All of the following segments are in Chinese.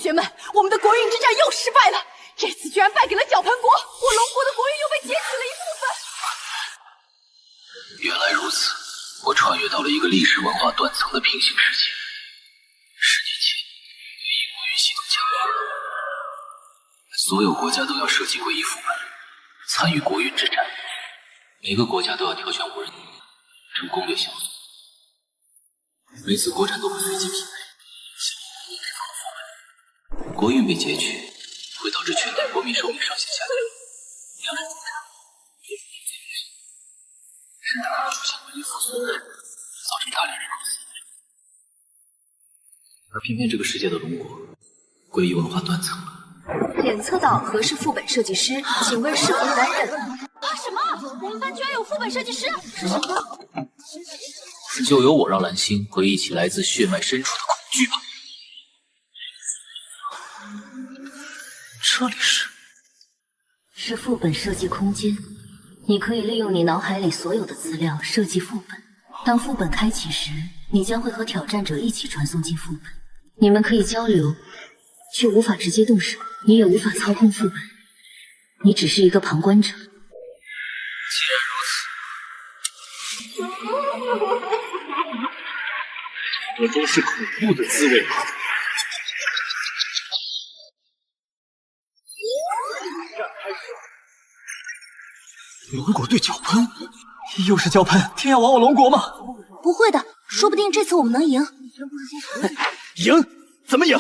学们，我们的国运之战又失败了，这次居然败给了绞盘国，我龙国的国运又被劫取了一部分。原来如此，我穿越到了一个历史文化断层的平行世界。10年前，诡异国运系统降临，所有国家都要设计诡异副本，参与国运之战。每个国家都要挑选5人成攻略小组，每次国战都会随机匹配。 国运被劫取，会导致全体国民寿命上限下降。2人组成，使大脑出现文艺复苏，造成大量人口死亡。而偏偏这个世界的龙国，诡异文化断层了。检测到何氏副本设计师，请问是否担任？什么？我们班居然有副本设计师？是什么？就由我让蓝星回忆起来自血脉深处的恐惧吧。 这里是副本设计空间，你可以利用你脑海里所有的资料设计副本。当副本开启时，你将会和挑战者一起传送进副本，你们可以交流，却无法直接动手，你也无法操控副本，你只是一个旁观者。既然如此，这都是恐怖的滋味。 龙国对绞盘，又是绞盘，天要亡我龙国吗？不会的，说不定这次我们能赢。赢？怎么赢？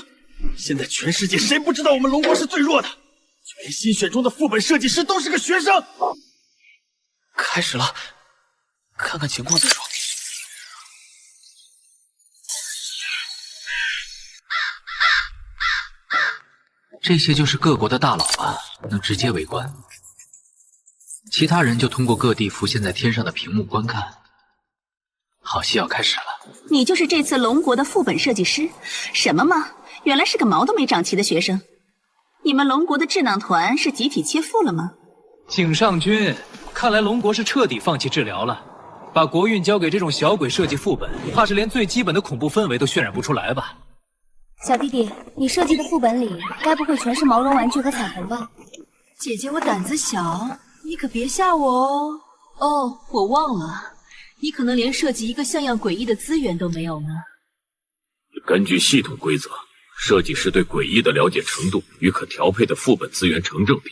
现在全世界谁不知道我们龙国是最弱的？就连新选中的副本设计师都是个学生。开始了，看看情况再说。这些就是各国的大佬吧，能直接围观。 其他人就通过各地浮现在天上的屏幕观看。好戏要开始了。你就是这次龙国的副本设计师？什么嘛，原来是个毛都没长齐的学生。你们龙国的智囊团是集体切腹了吗？景上君，看来龙国是彻底放弃治疗了，把国运交给这种小鬼设计副本，怕是连最基本的恐怖氛围都渲染不出来吧？小弟弟，你设计的副本里该不会全是毛绒玩具和彩虹吧？姐姐，我胆子小。 你可别吓我哦！哦，我忘了，你可能连设计一个像样诡异的资源都没有呢。根据系统规则，设计师对诡异的了解程度与可调配的副本资源成正比。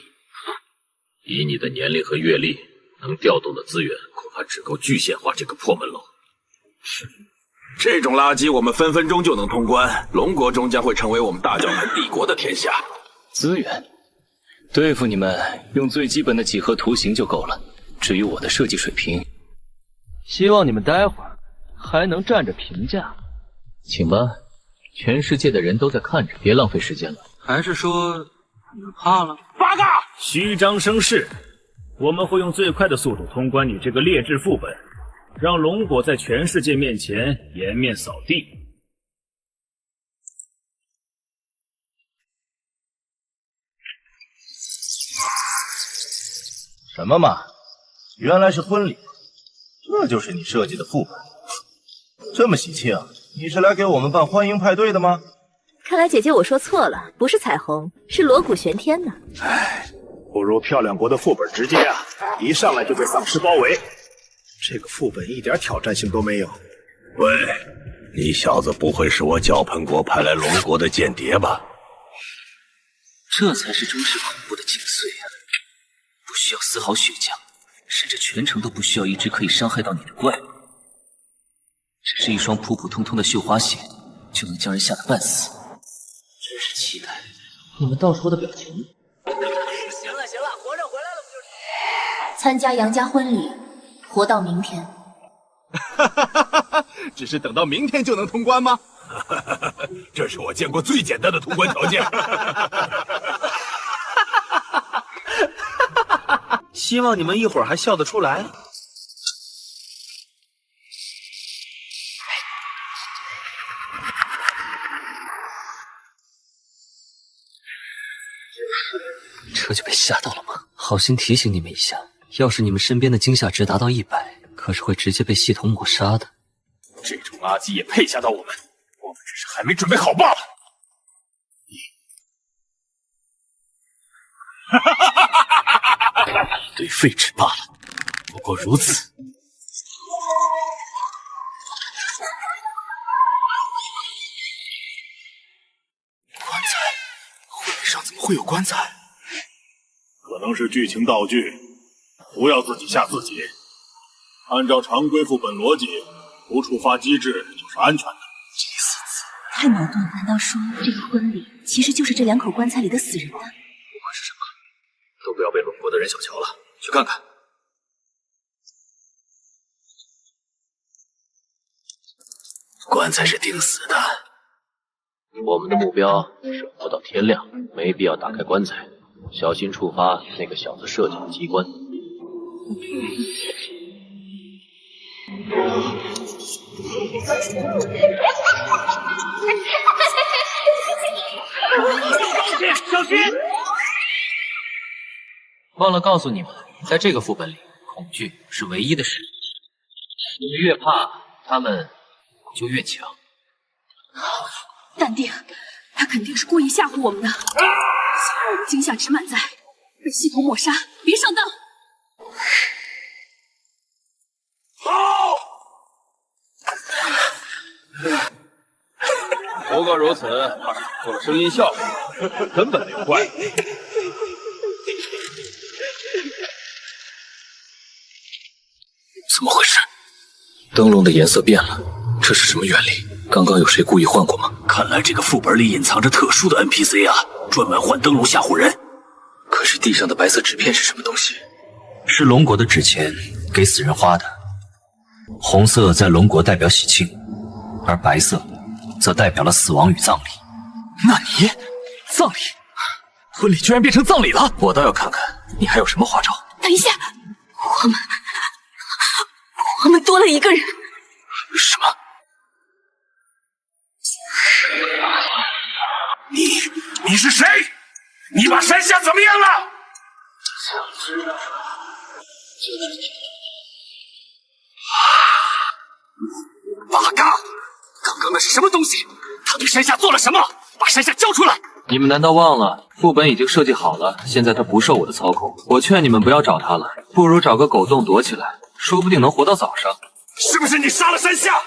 以你的年龄和阅历，能调动的资源恐怕只够具现化这个破门楼。这种垃圾我们分分钟就能通关，龙国终将会成为我们大脚盘帝国的天下。资源。 对付你们，用最基本的几何图形就够了。至于我的设计水平，希望你们待会儿还能站着评价。请吧，全世界的人都在看着，别浪费时间了。还是说你们怕了？八嘎！虚张声势，我们会用最快的速度通关你这个劣质副本，让龙国在全世界面前颜面扫地。 什么嘛！原来是婚礼，这就是你设计的副本，这么喜庆，你是来给我们办欢迎派对的吗？看来姐姐我说错了，不是彩虹，是锣鼓玄天呢。唉，不如漂亮国的副本直接啊，一上来就被丧尸包围。这个副本一点挑战性都没有。喂，你小子不会是我绞盘国派来龙国的间谍吧？这才是中式恐怖的精髓啊！ 不需要丝毫血浆，甚至全程都不需要一只可以伤害到你的怪物，只是一双普普通通的绣花鞋，就能将人吓得半死。真是期待你们到时候的表情。行了，皇上回来了不就是？参加杨家婚礼，活到明天。只是等到明天就能通关吗？这是我见过最简单的通关条件。希望你们一会儿还笑得出来。这就被吓到了吗？好心提醒你们一下，要是你们身边的惊吓值达到100，可是会直接被系统抹杀的。这种垃圾也配吓到我们？我们只是还没准备好罢了。一堆废纸罢了，不过如此。棺材，婚礼上怎么会有棺材？可能是剧情道具，不要自己吓自己。按照常规副本逻辑，不触发机制就是安全的。太矛盾了，难道说这个婚礼其实就是这2口棺材里的死人呢？不管是什么，都不要被龙国的人小瞧了。去看看。棺材是钉死的。我们的目标是活到天亮，没必要打开棺材，小心触发那个小子设计的机关。小心！忘了告诉你们，在这个副本里，恐惧是唯一的实力。你们越怕，他们就越强。淡定，他肯定是故意吓唬我们的，想让我们惊吓值满载，被系统抹杀，别上当。不过如此，怕是做了声音效果，根本没有怪我。怎么回事？灯笼的颜色变了，这是什么原理？刚刚有谁故意换过吗？看来这个副本里隐藏着特殊的 NPC 啊，专门换灯笼吓唬人。可是地上的白色纸片是什么东西？是龙国的纸钱，给死人花的。红色在龙国代表喜庆，而白色则代表了死亡与葬礼。那你葬礼，婚礼居然变成葬礼了！我倒要看看你还有什么花招。等一下，我们多了一个人。什么？你是谁？你把山下怎么样了？八嘎！刚刚那是什么东西？他对山下做了什么？把山下交出来！你们难道忘了副本已经设计好了？现在他不受我的操控，我劝你们不要找他了，不如找个狗洞躲起来，说不定能活到早上。是不是你杀了山下？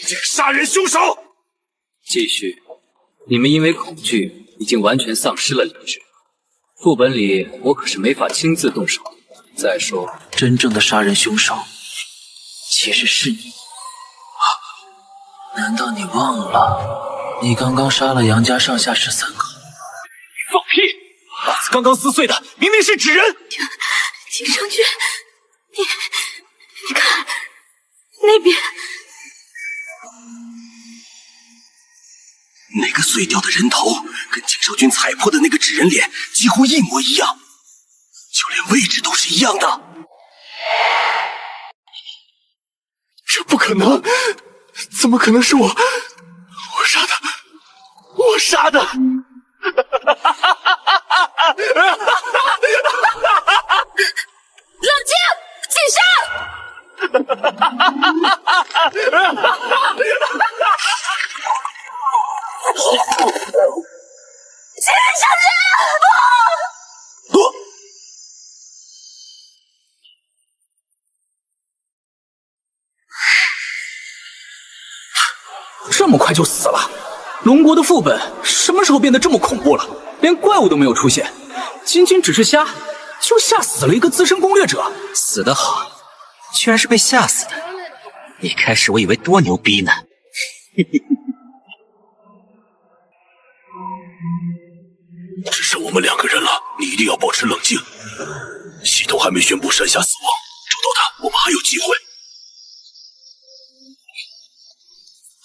你这个杀人凶手！继续，你们因为恐惧已经完全丧失了理智。副本里我可是没法亲自动手。再说，真正的杀人凶手其实是你。难道你忘了，你刚刚杀了杨家上下13口？放屁！老子刚刚撕碎的明明是纸人。景生君，你看那边。那个碎掉的人头跟景少君踩破的那个纸人脸几乎一模一样，就连位置都是一样的。这不可能！怎么可能是我杀的？我杀的！冷静，谨慎！景少君！这么快就死了？龙国的副本什么时候变得这么恐怖了？连怪物都没有出现，仅仅只是瞎，就吓死了一个资深攻略者。死得好，居然是被吓死的。一开始我以为多牛逼呢。只剩我们2个人了，你一定要保持冷静。系统还没宣布山下死亡，找到他，我们还有机会。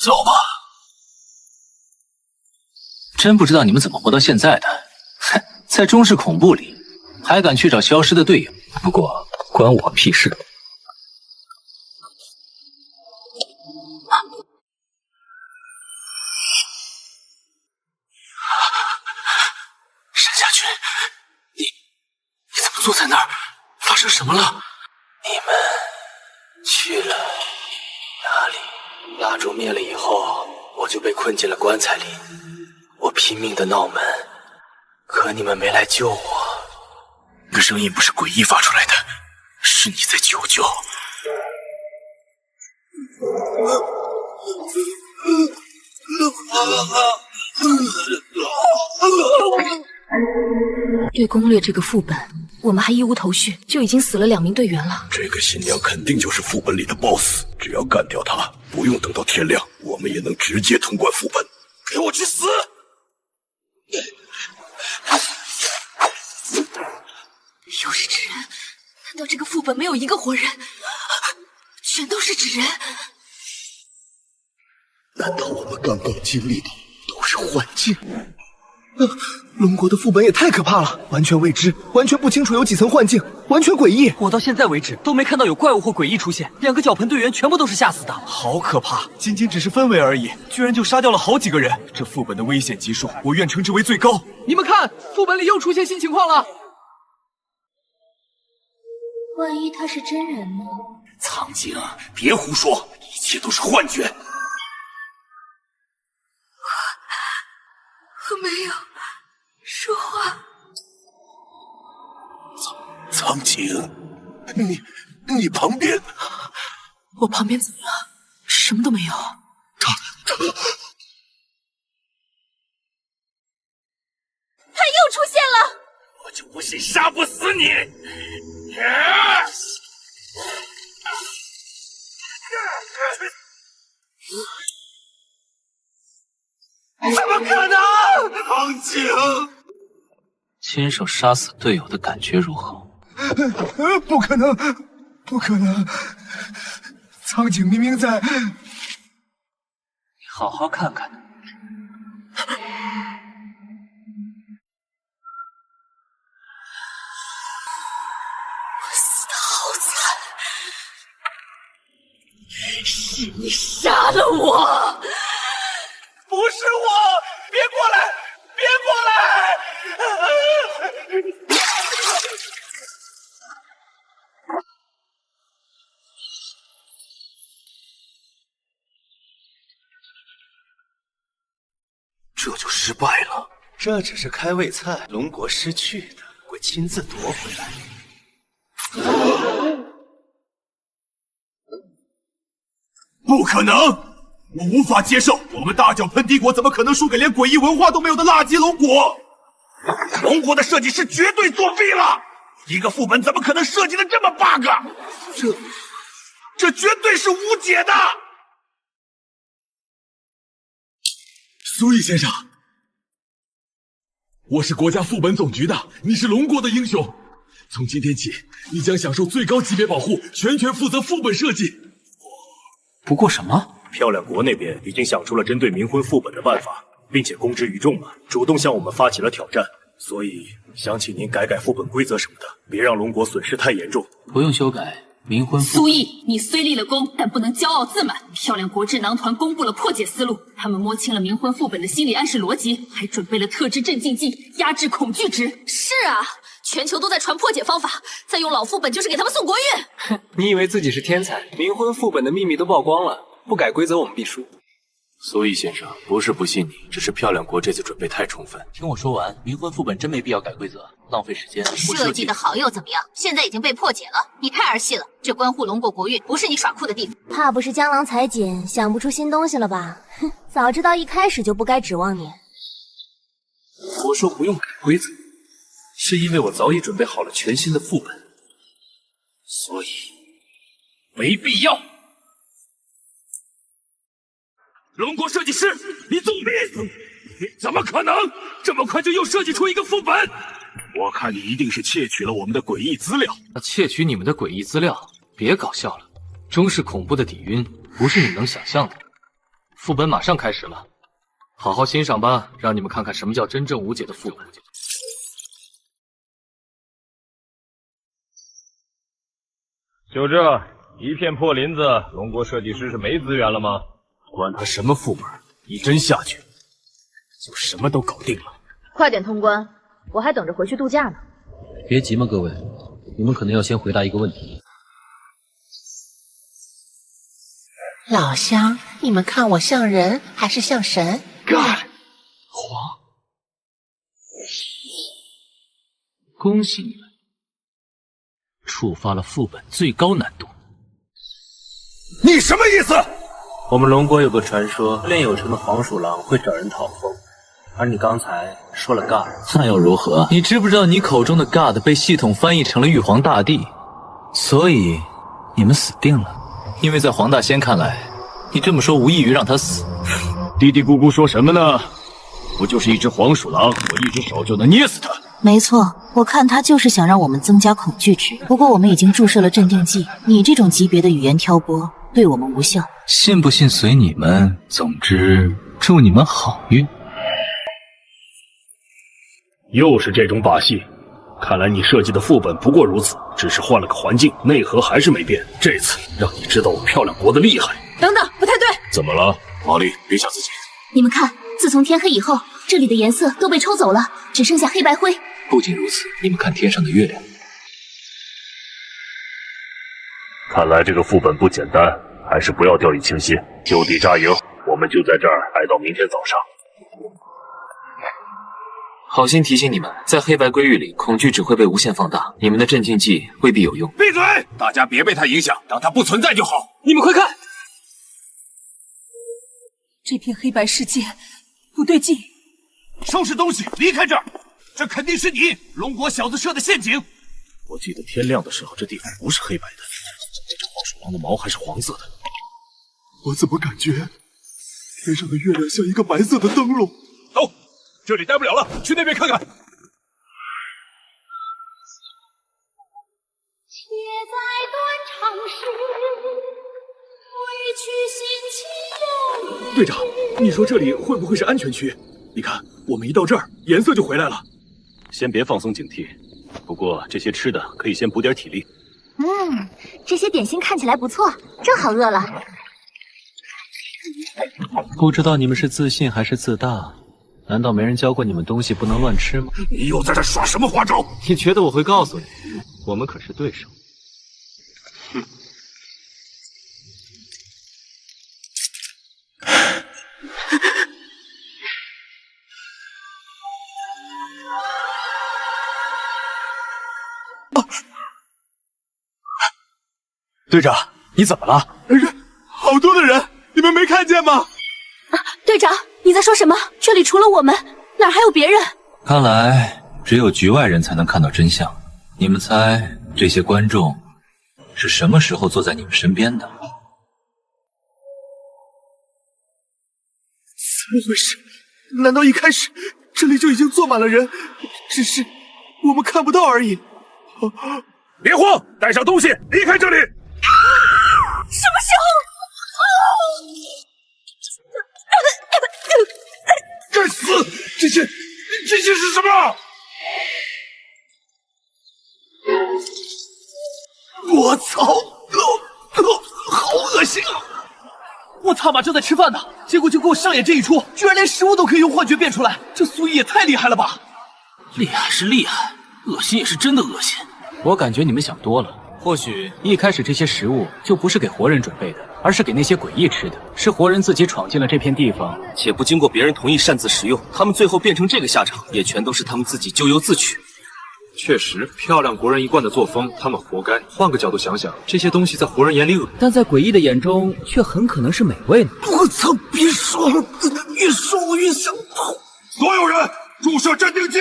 走吧。真不知道你们怎么活到现在的。哼，在中式恐怖里，还敢去找消失的队友？不过关我屁事。山下君，你怎么坐在那儿？发生什么了？你们去了哪里？蜡烛灭了以后，我就被困进了棺材里。我拼命的闹门，可你们没来救我。那声音不是诡异发出来的，是你在求救。对攻略这个副本，我们还一无头绪，就已经死了2名队员了。这个新娘肯定就是副本里的 BOSS， 只要干掉她，不用等到天亮，我们也能直接通关副本。给我去死！又是纸人，难道这个副本没有一个活人？全都是纸人？难道我们刚刚经历的都是幻境？龙国的副本也太可怕了，完全未知，完全不清楚有几层幻境，完全诡异。我到现在为止都没看到有怪物或诡异出现，2个脚盆队员全部都是吓死的。好可怕！仅仅只是氛围而已，居然就杀掉了好几个人。这副本的危险级数，我愿称之为最高。你们看，副本里又出现新情况了。万一他是真人呢？苍井，别胡说，一切都是幻觉。我没有说话。苍井，你旁边，我旁边怎么了？什么都没有。他又出现了！我就不信杀不死你！怎么可能？苍井，亲手杀死队友的感觉如何？不可能，不可能！苍井明明在……你好好看看。我死得好惨，是你杀了我！不是我！别过来！别过来！这就失败了。这只是开胃菜，龙国失去的会亲自夺回来。不可能！我无法接受，我们大脚盆帝国怎么可能输给连诡异文化都没有的垃圾龙国？龙国的设计师绝对作弊了！一个副本怎么可能设计的这么 bug？ 这绝对是无解的！苏毅先生，我是国家副本总局的，你是龙国的英雄。从今天起，你将享受最高级别保护，全权负责副本设计。不过什么？漂亮国那边已经想出了针对冥婚副本的办法，并且公之于众了，主动向我们发起了挑战。所以想请您改改副本规则什么的，别让龙国损失太严重。不用修改，冥婚副本。苏毅，你虽立了功，但不能骄傲自满。漂亮国智囊团公布了破解思路，他们摸清了冥婚副本的心理暗示逻辑，还准备了特制镇静剂，压制恐惧值。是啊，全球都在传破解方法，再用老副本就是给他们送国运。哼，你以为自己是天才？冥婚副本的秘密都曝光了，不改规则我们必输。苏毅先生，不是不信你，只是漂亮国这次准备太充分。听我说完，冥婚副本真没必要改规则，浪费时间。设计的好又怎么样？现在已经被破解了，你太儿戏了。这关乎龙国国运，不是你耍酷的地方。怕不是江郎才尽，想不出新东西了吧？哼，早知道一开始就不该指望你。我说不用改规则，是因为我早已准备好了全新的副本，所以没必要。龙国设计师，你作弊！你怎么可能这么快就又设计出一个副本？我看你一定是窃取了我们的诡异资料。那窃取你们的诡异资料，别搞笑了。中式恐怖的底蕴不是你能想象的。副本马上开始了，好好欣赏吧，让你们看看什么叫真正无解的副本。就这一片破林子，龙国设计师是没资源了吗？管他什么副本，一针下去，就什么都搞定了。快点通关，我还等着回去度假呢。别急嘛，各位，你们可能要先回答一个问题。老乡，你们看我像人还是像神 ？God， 皇，恭喜你们，触发了副本最高难度。你什么意思？我们龙国有个传说，炼有成的黄鼠狼会找人讨封，而你刚才说了 God， 那又如何？你知不知道你口中的 God 被系统翻译成了玉皇大帝，所以你们死定了。因为在黄大仙看来，你这么说无异于让他死。嘀嘀咕咕说什么呢？不就是一只黄鼠狼，我一只手就能捏死它。没错，我看他就是想让我们增加恐惧值。不过我们已经注射了镇定剂，你这种级别的语言挑拨对我们无效。信不信随你们，总之祝你们好运。又是这种把戏，看来你设计的副本不过如此，只是换了个环境，内核还是没变。这次让你知道我漂亮国的厉害。等等，不太对。怎么了，毛利？别吓自己。你们看，自从天黑以后，这里的颜色都被抽走了，只剩下黑白灰。不仅如此，你们看天上的月亮。看来这个副本不简单，还是不要掉以轻心，就地扎营，我们就在这儿挨到明天早上。好心提醒你们，在黑白龟域里，恐惧只会被无限放大，你们的镇静剂未必有用。闭嘴！大家别被他影响，让他不存在就好。你们快看，这片黑白世界不对劲。收拾东西，离开这儿！这肯定是你龙国小子设的陷阱。我记得天亮的时候，这地方不是黑白的，这只黄鼠狼的毛还是黄色的。我怎么感觉天上的月亮像一个白色的灯笼？走，这里待不了了，去那边看看。且在断肠时，委屈心情有。队长，你说这里会不会是安全区？你看，我们一到这儿，颜色就回来了。先别放松警惕，不过这些吃的可以先补点体力。这些点心看起来不错，正好饿了。不知道你们是自信还是自大？难道没人教过你们东西不能乱吃吗？你又在这耍什么花招？你觉得我会告诉你？我们可是对手。哼。队长，你怎么了？人，好多的人，你们没看见吗？队长，你在说什么？这里除了我们，哪还有别人？看来只有局外人才能看到真相。你们猜，这些观众是什么时候坐在你们身边的？怎么回事？难道一开始这里就已经坐满了人，只是我们看不到而已？别慌，带上东西，离开这里！什么时候？该死！这些是什么？我操！好恶心啊！我他妈正在吃饭呢，结果就给我上演这一出，居然连食物都可以用幻觉变出来，这苏毅也太厉害了吧！厉害是厉害，恶心也是真的恶心。我感觉你们想多了。或许一开始这些食物就不是给活人准备的，而是给那些诡异吃的。是活人自己闯进了这片地方，且不经过别人同意擅自食用，他们最后变成这个下场，也全都是他们自己咎由自取。确实，漂亮国人一贯的作风，他们活该。换个角度想想，这些东西在活人眼里恶，但在诡异的眼中却很可能是美味呢。我操！别说了，越说我越想吐。所有人注射镇定剂。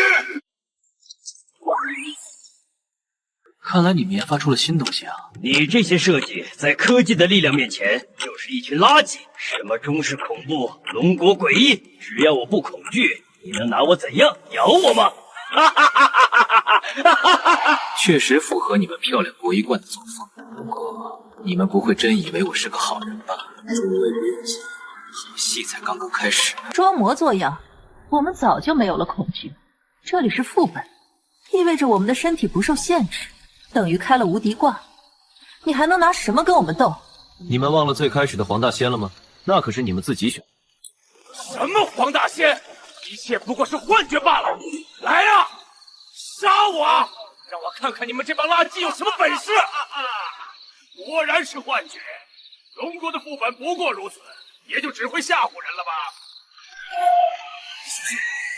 看来你们研发出了新东西啊！你这些设计在科技的力量面前就是一群垃圾。什么中式恐怖、龙国诡异，只要我不恐惧，你能拿我怎样？咬我吗？确实符合你们漂亮国一贯的作风。不过你们不会真以为我是个好人吧？诸位别急，好戏才刚刚开始。装模作样，我们早就没有了恐惧。这里是副本，意味着我们的身体不受限制。等于开了无敌挂，你还能拿什么跟我们斗？你们忘了最开始的黄大仙了吗？那可是你们自己选。什么黄大仙？一切不过是幻觉罢了！来呀，杀我！让我看看你们这帮垃圾有什么本事！果然是幻觉，龙国的副本不过如此，也就只会吓唬人了吧？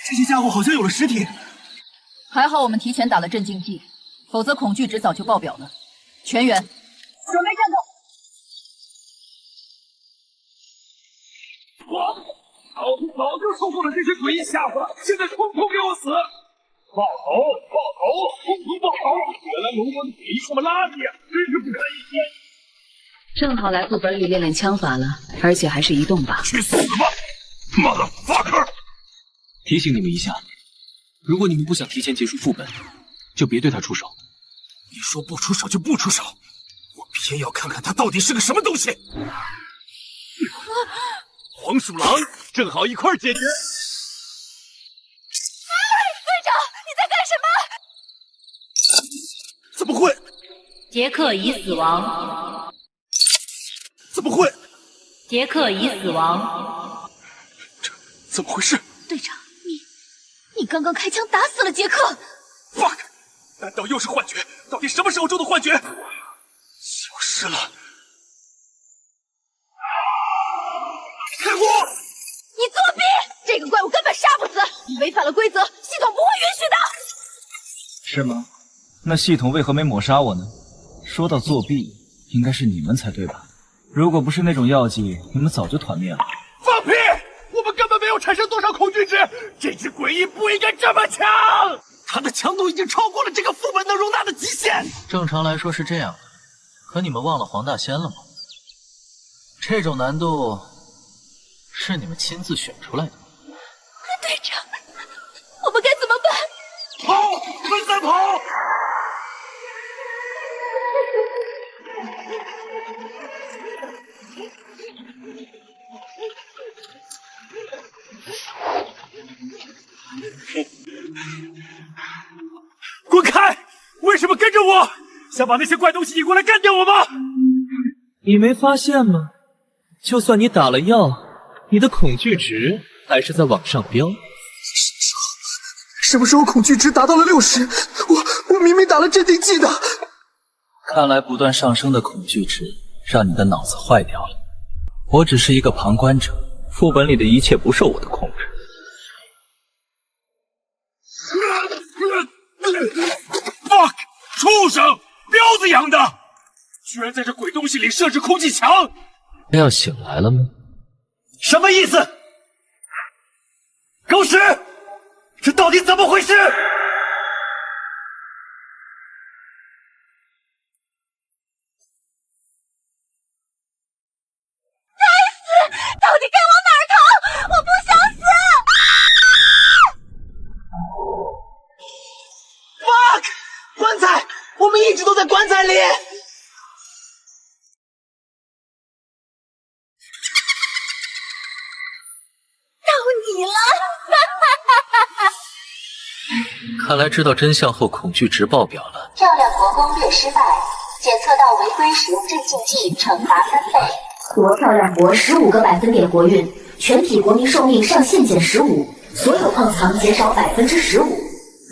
这些家伙好像有了实体。还好我们提前打了镇静剂。否则恐惧值早就爆表了。全员准备战斗。老子早就受够了这些诡异吓唬了，现在通通给我死！报仇！报仇！通通报仇！原来龙国的诡异这么垃圾啊，真是不堪一击！正好来副本里练练枪法了，而且还是移动吧。去死吧，妈的 fucker！ 提醒你们一下，如果你们不想提前结束副本，就别对他出手。你说不出手就不出手，我偏要看看他到底是个什么东西！黄鼠狼，正好一块解决。队长，你在干什么？怎么会？杰克已死亡。怎么会？杰克已死亡。怎么回事？队长，你刚刚开枪打死了杰克。fuck！ 难道又是幻觉？到底什么时候中的幻觉？消失了。开火！你作弊！这个怪物根本杀不死，你违反了规则，系统不会允许的。是吗？那系统为何没抹杀我呢？说到作弊，应该是你们才对吧？如果不是那种药剂，你们早就团灭了。放屁！我们根本没有产生多少恐惧值，这只诡异不应该这么强。它的强度已经超过了这个副本能容纳的极限。正常来说是这样的，可你们忘了黄大仙了吗？这种难度是你们亲自选出来的。队长，我们该怎么办？跑！分散跑！滚开！为什么跟着我？想把那些怪东西引过来干掉我吗？你没发现吗？就算你打了药，你的恐惧值还是在往上飙。什么时候恐惧值达到了60？我明明打了镇定剂的。看来不断上升的恐惧值让你的脑子坏掉了。我只是一个旁观者，副本里的一切不受我的控制。fuck！ 畜生！彪子养的，居然在这鬼东西里设置空气墙！要醒来了吗？什么意思？狗屎！这到底怎么回事？该死！到底该往哪儿逃？我不想死！fuck！ 棺材，我们一直都在棺材里。你了，看来知道真相后，恐惧值爆表了。漂亮国攻略失败，检测到违规使用镇静剂，惩罚3倍。夺漂亮国15个百分点国运，全体国民寿命上限减15，所有矿藏减少15%。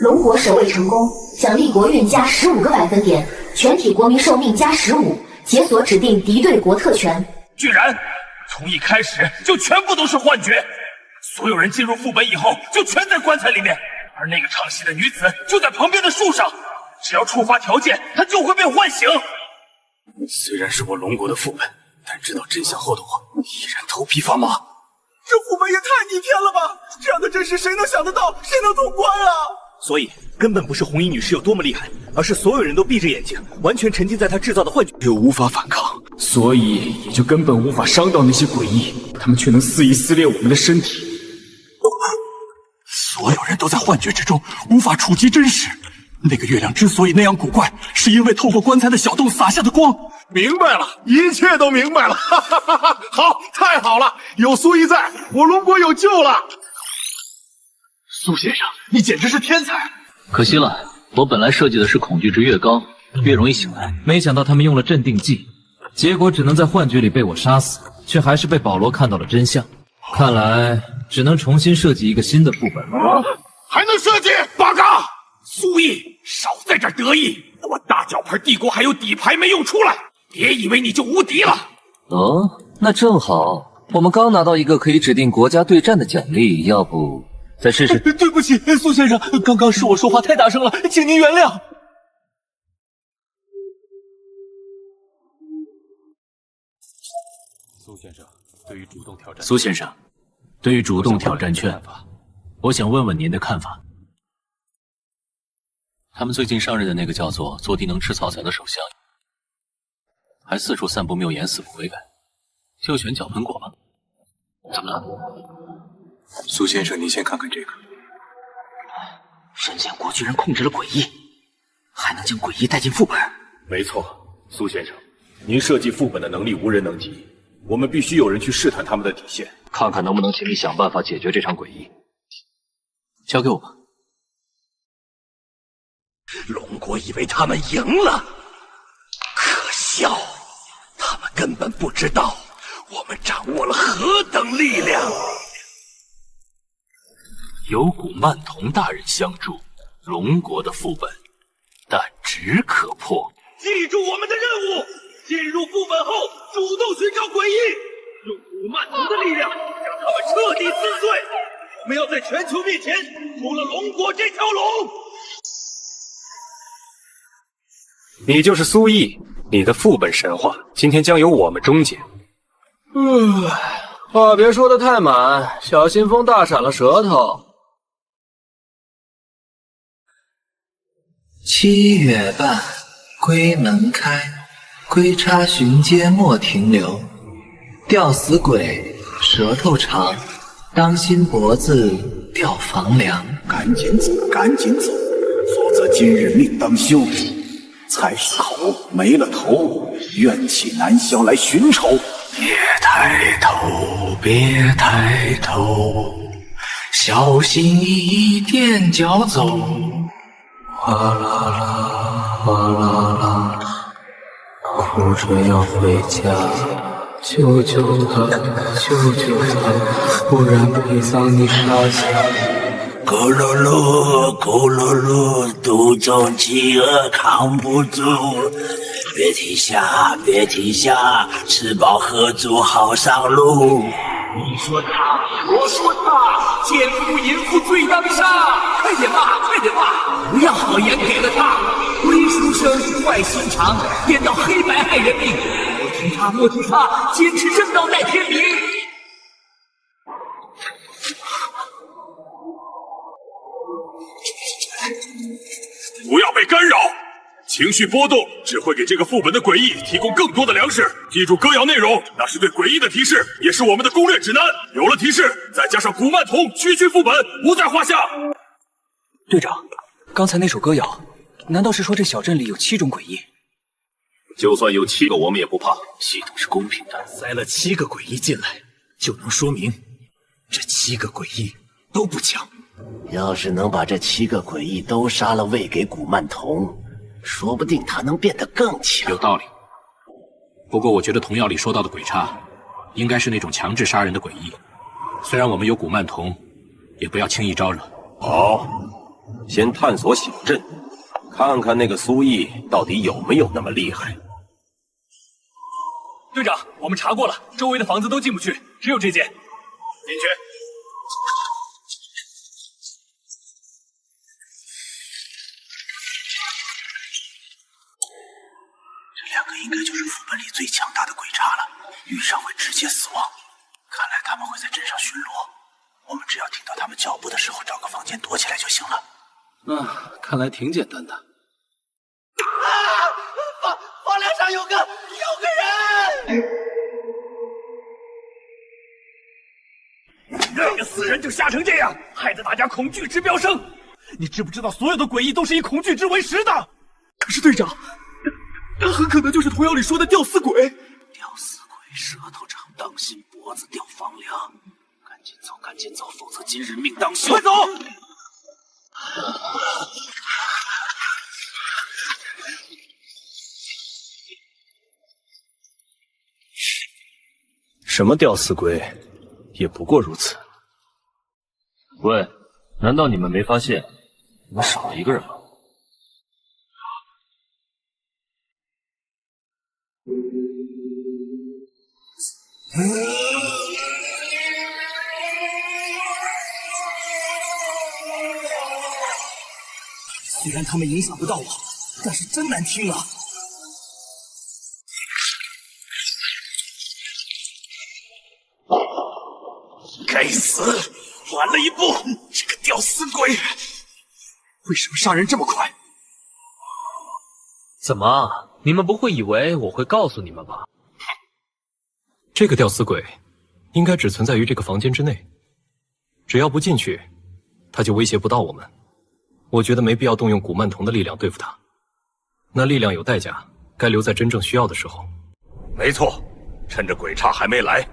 龙国守卫成功，奖励国运加15个百分点，全体国民寿命加15，解锁指定敌对国特权。居然从一开始就全部都是幻觉。所有人进入副本以后，就全在棺材里面，而那个唱戏的女子就在旁边的树上，只要触发条件，她就会被唤醒。虽然是我龙国的副本，但知道真相后的我依然头皮发麻。这副本也太逆天了吧！这样的阵势谁能想得到？谁能通关啊？所以根本不是红衣女士有多么厉害，而是所有人都闭着眼睛，完全沉浸在她制造的幻觉，又无法反抗，所以也就根本无法伤到那些诡异，他们却能肆意撕裂我们的身体。所有人都在幻觉之中，无法触及真实。那个月亮之所以那样古怪，是因为透过棺材的小洞洒下的光。明白了，一切都明白了，哈哈哈哈！好，太好了，有苏一在，我龙国有救了。苏先生，你简直是天才！可惜了，我本来设计的是恐惧值越高，越容易醒来，没想到他们用了镇定剂，结果只能在幻觉里被我杀死，却还是被保罗看到了真相。看来只能重新设计一个新的副本了。还能设计？八嘎！苏毅，少在这儿得意！我大脚牌帝国还有底牌没用出来，别以为你就无敌了。哦，那正好，我们刚拿到一个可以指定国家对战的奖励，要不再试试？对不起，苏先生，刚刚是我说话太大声了，请您原谅。苏先生，对于主动挑战，苏先生，对于主动挑战券，我想问问您的看法。他们最近上任的那个叫做坐地能吃草草的首相，还四处散布谬言，死不悔改，就选脚喷果吧。怎么了？苏先生，您先看看这个。神仙国居然控制了诡异，还能将诡异带进副本。没错，苏先生，您设计副本的能力无人能及，我们必须有人去试探他们的底线，看看能不能请你想办法解决这场诡异。交给我吧。龙国以为他们赢了，可笑，他们根本不知道我们掌握了何等力量。有古曼童大人相助，龙国的副本但只可破。记住我们的任务，进入副本后主动寻找诡异，用古曼童的力量将他们彻底撕碎。我们要在全球面前除了龙国这条龙。你就是苏毅，你的副本神话今天将由我们终结。话别说的太满，小心风大闪了舌头。7月半，归门开，归叉巡街莫停留。吊死鬼，舌头长，当心脖子掉房梁。赶紧走，赶紧走，否则今日命当休。才是口没了头，怨气难消，来寻仇。别抬头，别抬头，小心翼翼踮脚走。哗啦啦，哗啦啦，哭着要回家，救救他，救救他，不然陪葬你杀下。咕噜噜，咕噜噜，肚中饥饿扛不住，别停下，别停下，吃饱喝足好上路。你说他，我说他，奸夫淫妇罪当杀！快点吧，快点吧，不要好言给了他。鬼书生坏心肠，颠倒黑白害人命。莫听他，莫听他，坚持正道待天明。不要被干扰，情绪波动只会给这个副本的诡异提供更多的粮食。记住歌谣内容，那是对诡异的提示，也是我们的攻略指南。有了提示，再加上古曼童，区区副本不在话下。队长，刚才那首歌谣，难道是说这小镇里有7种诡异？就算有7个，我们也不怕，系统是公平的。塞了7个诡异进来，就能说明这7个诡异都不强。要是能把这7个诡异都杀了，喂给古曼童，说不定他能变得更强。有道理。不过我觉得童谣里说到的鬼差，应该是那种强制杀人的诡异。虽然我们有古曼童，也不要轻易招惹。好，先探索小镇，看看那个苏毅到底有没有那么厉害。队长，我们查过了，周围的房子都进不去，只有这间。进去。应该就是副本里最强大的鬼差了，遇上会直接死亡。看来他们会在镇上巡逻，我们只要听到他们脚步的时候，找个房间躲起来就行了。看来挺简单的。房梁上有个人！那个死人就吓成这样，害得大家恐惧值飙升。你知不知道所有的诡异都是以恐惧值为食的？可是队长，他很可能就是童谣里说的吊死鬼。吊死鬼，舌头长，当心脖子掉房梁。赶紧走，赶紧走，否则今日命当休。快走！什么吊死鬼，也不过如此。喂，难道你们没发现我们少了一个人吗？虽然他们影响不到我，但是真难听啊！该死，晚了一步！这个吊死鬼，为什么杀人这么快？怎么？你们不会以为我会告诉你们吧？这个吊死鬼，应该只存在于这个房间之内。只要不进去，他就威胁不到我们。我觉得没必要动用古曼童的力量对付他，那力量有代价，该留在真正需要的时候。没错，趁着鬼差还没来，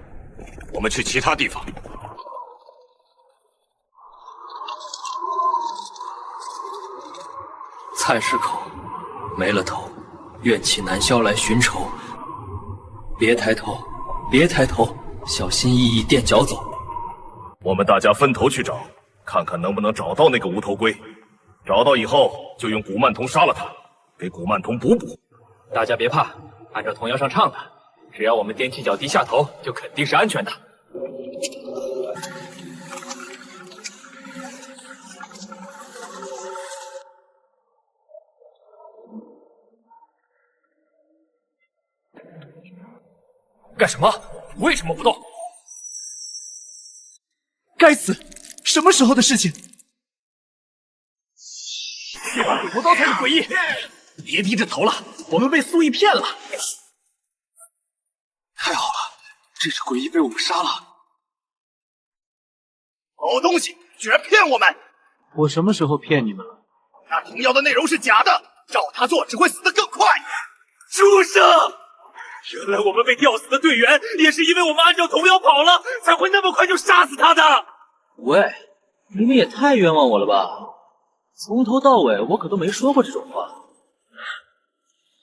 我们去其他地方。菜市口没了头，怨气难消来寻仇。别抬头，别抬头，小心翼翼垫脚走。我们大家分头去找，看看能不能找到那个无头龟。找到以后，就用古曼童杀了他，给古曼童补补。大家别怕，按照童谣上唱的，只要我们踮起脚低下头，就肯定是安全的。干什么？为什么不动？该死！什么时候的事情？这把鬼头刀才是诡异！别低着头了，我们被苏毅骗了。太好了，这只诡异被我们杀了。好东西，居然骗我们！我什么时候骗你们了？那童谣的内容是假的，照他做只会死得更快。畜生！原来我们被吊死的队员，也是因为我们按照童谣跑了，才会那么快就杀死他的。喂，你们也太冤枉我了吧！从头到尾我可都没说过这种话，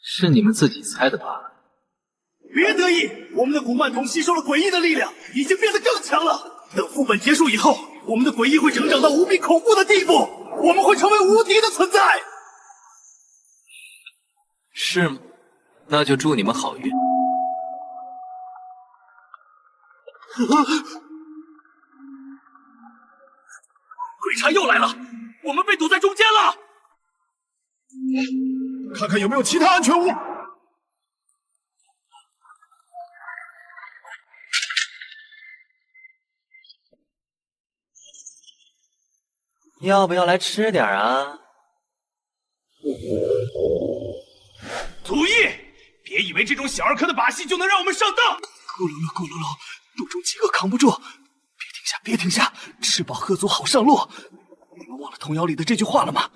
是你们自己猜的罢了。别得意，我们的古曼童吸收了诡异的力量，已经变得更强了。等副本结束以后，我们的诡异会成长到无比恐怖的地步，我们会成为无敌的存在。是吗？那就祝你们好运。鬼差又来了，我们被堵在中间了。看看有没有其他安全屋。要不要来吃点啊？祖义，别以为这种小儿科的把戏就能让我们上当！咕噜噜咕噜噜，肚中饥饿扛不住，别停下，别停下，吃饱喝足好上路。你们忘了童谣里的这句话了吗？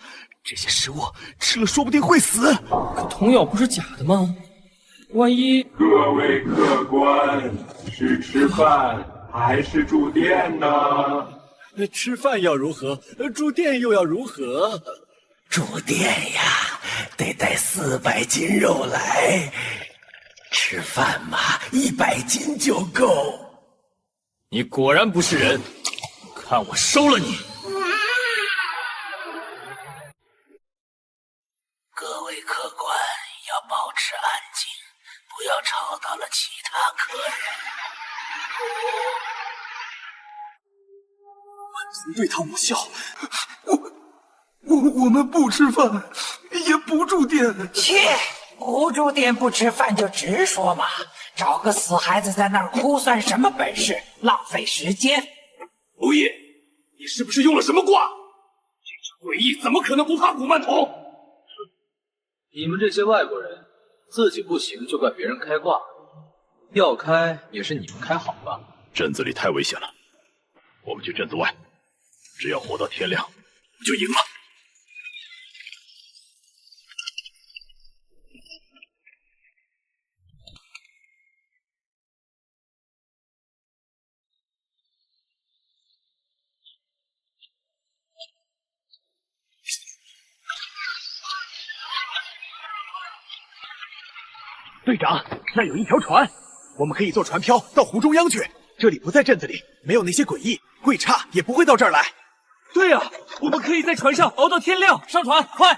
这些食物吃了说不定会死。可童谣不是假的吗？万一……各位客官，是吃饭还是住店呢？吃饭要如何？住店又要如何？住店呀，得带400斤肉来。吃饭嘛，100斤就够。你果然不是人，看我收了你！各位客官要保持安静，不要吵到了其他客人。总对他无效，我们不吃饭，也不住店。切，不住店不吃饭就直说嘛，找个死孩子在那儿哭算什么本事？浪费时间。卢毅，你是不是用了什么卦？这只诡异怎么可能不怕古曼童？你们这些外国人，自己不行就怪别人开挂，要开也是你们开好吧？镇子里太危险了，我们去镇子外，只要活到天亮，我们就赢了。队长，那有一条船，我们可以坐船漂到湖中央去。这里不在镇子里，没有那些诡异，鬼差也不会到这儿来。对呀，我们可以在船上熬到天亮，上船，快！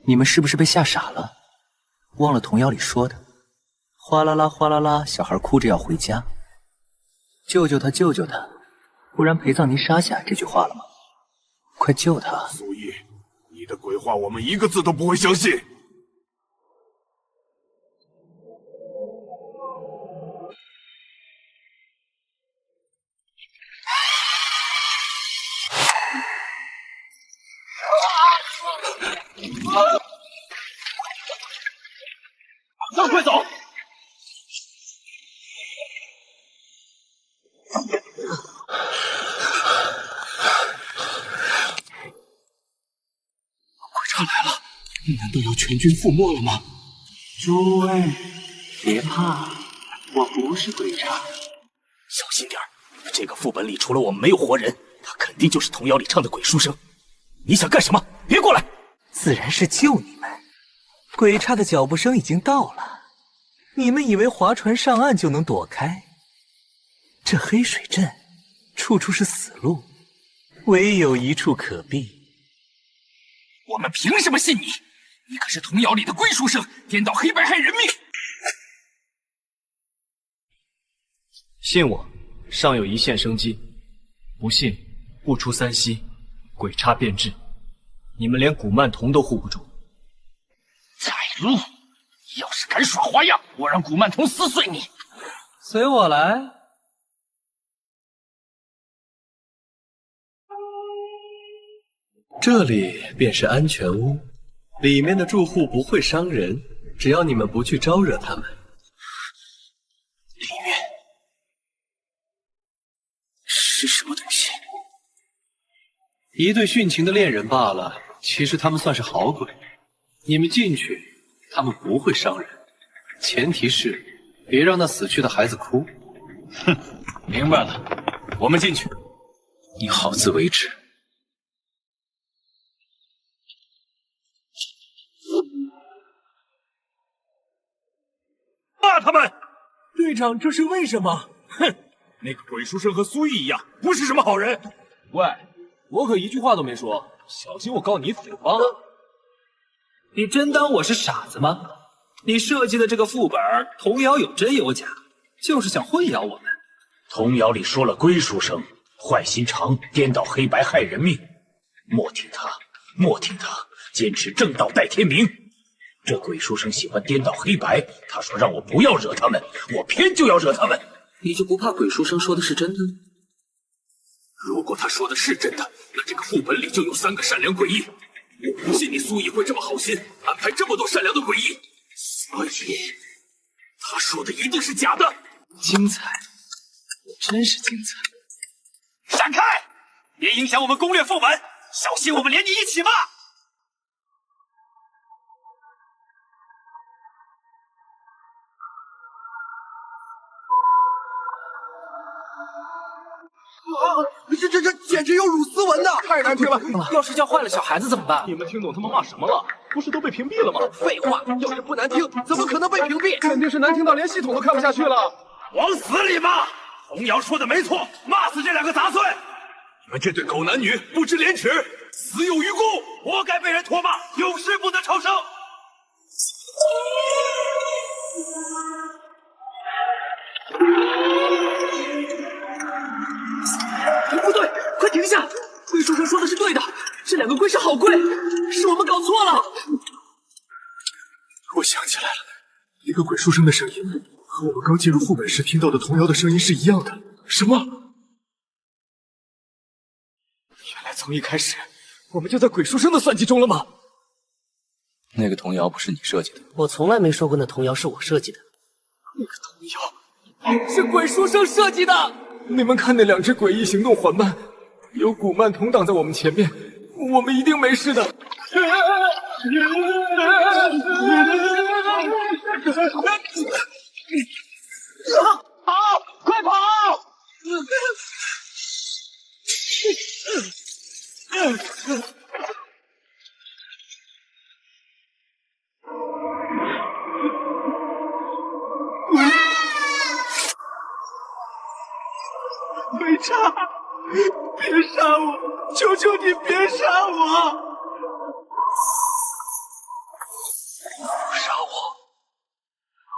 你们是不是被吓傻了？忘了童谣里说的，哗啦啦哗啦啦，小孩哭着要回家，救救他，救救他，不然陪葬您杀下这句话了吗？快救他！苏毅，你的鬼话我们一个字都不会相信。快走！鬼差来了，难道要全军覆没了吗？诸位，别怕，我不是鬼差。小心点儿，这个副本里除了我们没有活人，他肯定就是童谣里唱的鬼书生。你想干什么？别过来！自然是救你们。鬼差的脚步声已经到了，你们以为划船上岸就能躲开？这黑水镇处处是死路，唯有一处可避。我们凭什么信你？你可是童谣里的龟书生，颠倒黑白害人命。信我，尚有一线生机；不信，不出3息，鬼差变质。你们连古曼童都护不住。在路，要是敢耍花样，我让古曼童撕碎你！随我来。这里便是安全屋，里面的住户不会伤人，只要你们不去招惹他们。里面是什么东西？一对殉情的恋人罢了，其实他们算是好鬼。你们进去，他们不会伤人，前提是别让那死去的孩子哭。哼，明白了，我们进去。你好自为之。骂他们！队长，这是为什么？哼，那个鬼书生和苏毅一样，不是什么好人。喂，我可一句话都没说，小心我告你诽谤。你真当我是傻子吗？你设计的这个副本童谣有真有假，就是想混淆我们。童谣里说了龟书生坏心肠，颠倒黑白害人命。莫听他，莫听他，坚持正道待天明。这鬼书生喜欢颠倒黑白，他说让我不要惹他们，我偏就要惹他们。你就不怕鬼书生说的是真的吗？如果他说的是真的，那这个副本里就有3个善良诡异。我不信你苏毅会这么好心，安排这么多善良的诡异，所以他说的一定是假的。精彩，真是精彩！闪开！别影响我们攻略副本，小心我们连你一起骂！这简直有辱斯文的，太难听了！要是教坏了小孩子怎么办？你们听懂他们骂什么了？不是都被屏蔽了吗？废话，要是不难听，怎么可能被屏蔽？肯定是难听到连系统都看不下去了。往死里骂！童谣说的没错，骂死这2个杂碎！你们这对狗男女不知廉耻，死有余辜，活该被人唾骂，永世不得超生！不对，快停下！龟书生说的是对的，这2个龟是好龟，是我们搞错了。我想起来了，那个鬼书生的声音和我们刚进入副本时听到的童谣的声音是一样的。什么？原来从一开始我们就在鬼书生的算计中了吗？那个童谣不是你设计的？我从来没说过那童谣是我设计的。那个童谣是鬼书生设计的。你们看那2只诡异行动缓慢，有古曼童挡在我们前面，我们一定没事的。跑！快跑！差，别杀我！求求你别杀我！不杀我，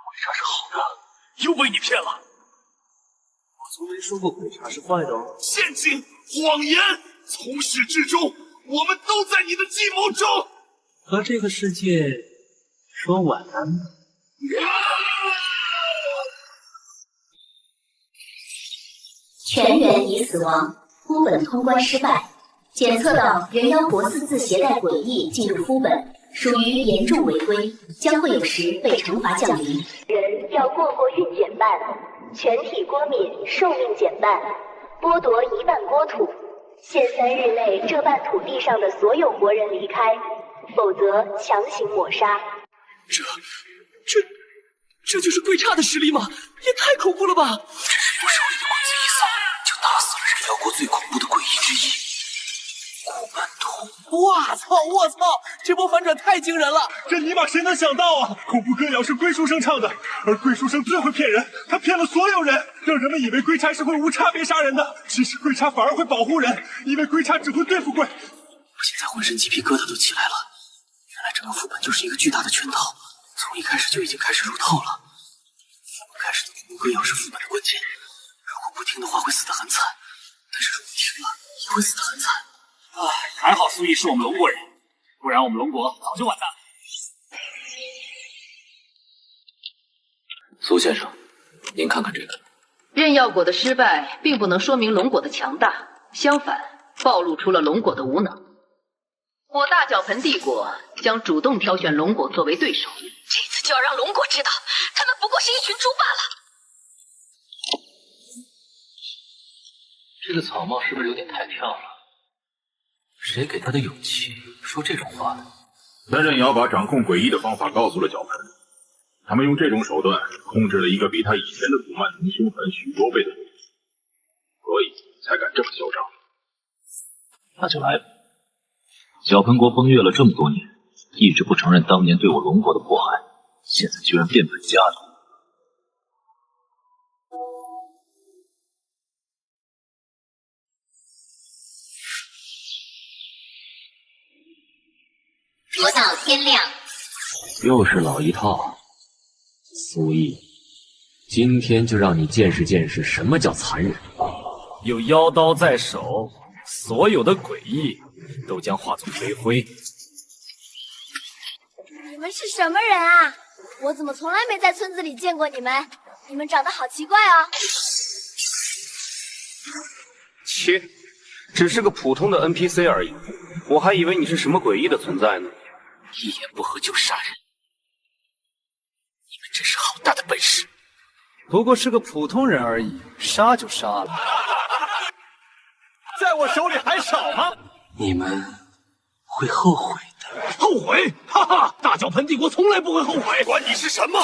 鬼差是好的，又被你骗了。我从没说过鬼差是坏的哦。陷阱，谎言，从始至终，我们都在你的计谋中。和这个世界说晚安吧。全员已死亡，肤本通关失败。检测到人妖国私自携带诡异进入肤本，属于严重违规，将会有时被惩罚降临。人要过运减半，全体国民寿命减半，剥夺1半国土，限3日内这半土地上的所有活人离开，否则强行抹杀。这就是鬼差的实力吗？也太恐怖了吧！只是我手里的棍子一扫，就打死了人妖国最恐怖的诡异之一——古曼童。我操！这波反转太惊人了！这尼玛谁能想到啊！恐怖歌谣是龟书生唱的，而龟书生最会骗人，他骗了所有人，让人们以为龟差是会无差别杀人的，其实龟差反而会保护人，因为龟差只会对付鬼。我现在浑身鸡皮疙瘩都起来了，原来整个副本就是一个巨大的圈套，从一开始就已经开始入套了。开始的恐怖歌谣是副本的关键，如果不听的话会死得很惨，但是如果听了也会死得很惨。还好苏毅是我们龙国人，不然我们龙国早就完蛋了。苏先生，您看看这个。任药果的失败并不能说明龙果的强大，相反，暴露出了龙果的无能。我大脚盆帝国将主动挑选龙果作为对手，这次就要让龙果知道，他们不过是一群猪罢了。这个草帽是不是有点太跳了？谁给他的勇气说这种话的？三刃瑶把掌控诡异的方法告诉了脚盆，他们用这种手段控制了一个比他以前的古曼童凶狠许多倍的人，所以才敢这么嚣张。那就来吧。小盆国风月了这么多年，一直不承认当年对我龙国的迫害，现在居然变本加厉。直到天亮。又是老一套。苏毅，今天就让你见识见识什么叫残忍。有妖刀在手，所有的诡异都将化作飞灰。你们是什么人啊？我怎么从来没在村子里见过你们？你们长得好奇怪哦。切，只是个普通的 NPC 而已，我还以为你是什么诡异的存在呢。一言不合就杀人，你们真是好大的本事！不过是个普通人而已，杀就杀了。在我手里还少吗？你们会后悔的。后悔？哈哈！大脚盆帝国从来不会后悔。管你是什么，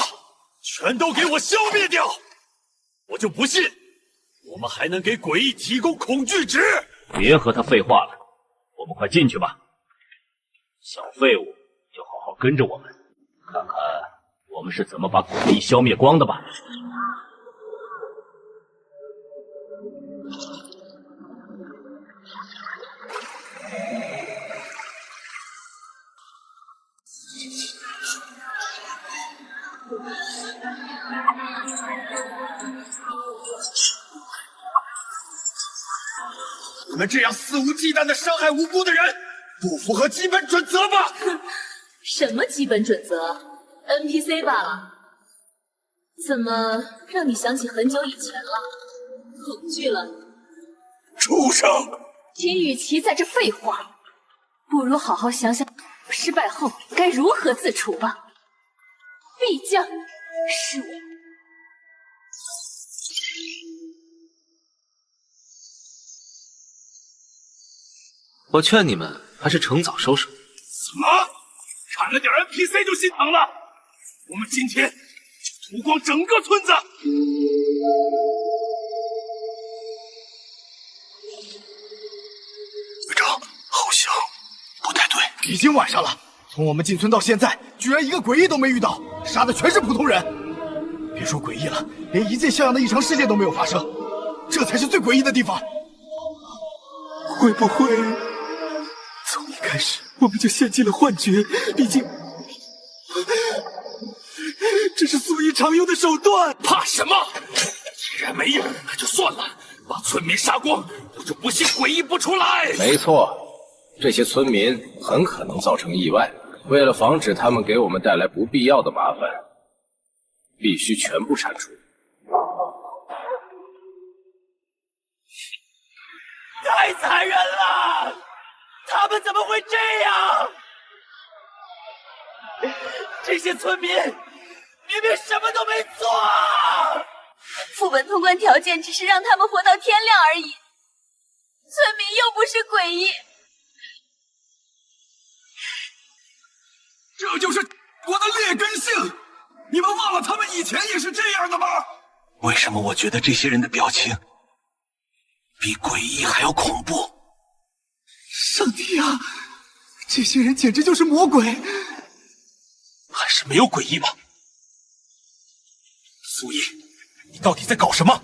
全都给我消灭掉！我就不信，我们还能给诡异提供恐惧值。别和他废话了，我们快进去吧。小废物，就好好跟着我们，看看我们是怎么把诡异消灭光的吧。你们这样肆无忌惮的伤害无辜的人，不符合基本准则吧？什么基本准则 ？NPC 罢了。怎么让你想起很久以前了？恐惧了？畜生！你与其在这废话，不如好好想想失败后该如何自处吧。必将是我。我劝你们还是趁早收手。什么？砍了点 NPC 就心疼了？我们今天就屠光整个村子！队长，好像不太对。已经晚上了，从我们进村到现在，居然一个诡异都没遇到，杀的全是普通人。别说诡异了，连一件像样的异常事件都没有发生。这才是最诡异的地方。会不会从一开始我们就陷进了幻觉？毕竟这是苏一常用的手段。怕什么？既然没用，那就算了，把村民杀光，我就不信诡异不出来。没错，这些村民很可能造成意外。为了防止他们给我们带来不必要的麻烦，必须全部铲除。太残忍了！他们怎么会这样？这些村民明明什么都没做。副本通关条件只是让他们活到天亮而已，村民又不是诡异。这就是我的劣根性！你们忘了他们以前也是这样的吗？为什么我觉得这些人的表情比诡异还要恐怖？上帝啊，这些人简直就是魔鬼！还是没有诡异吗？苏毅，你到底在搞什么？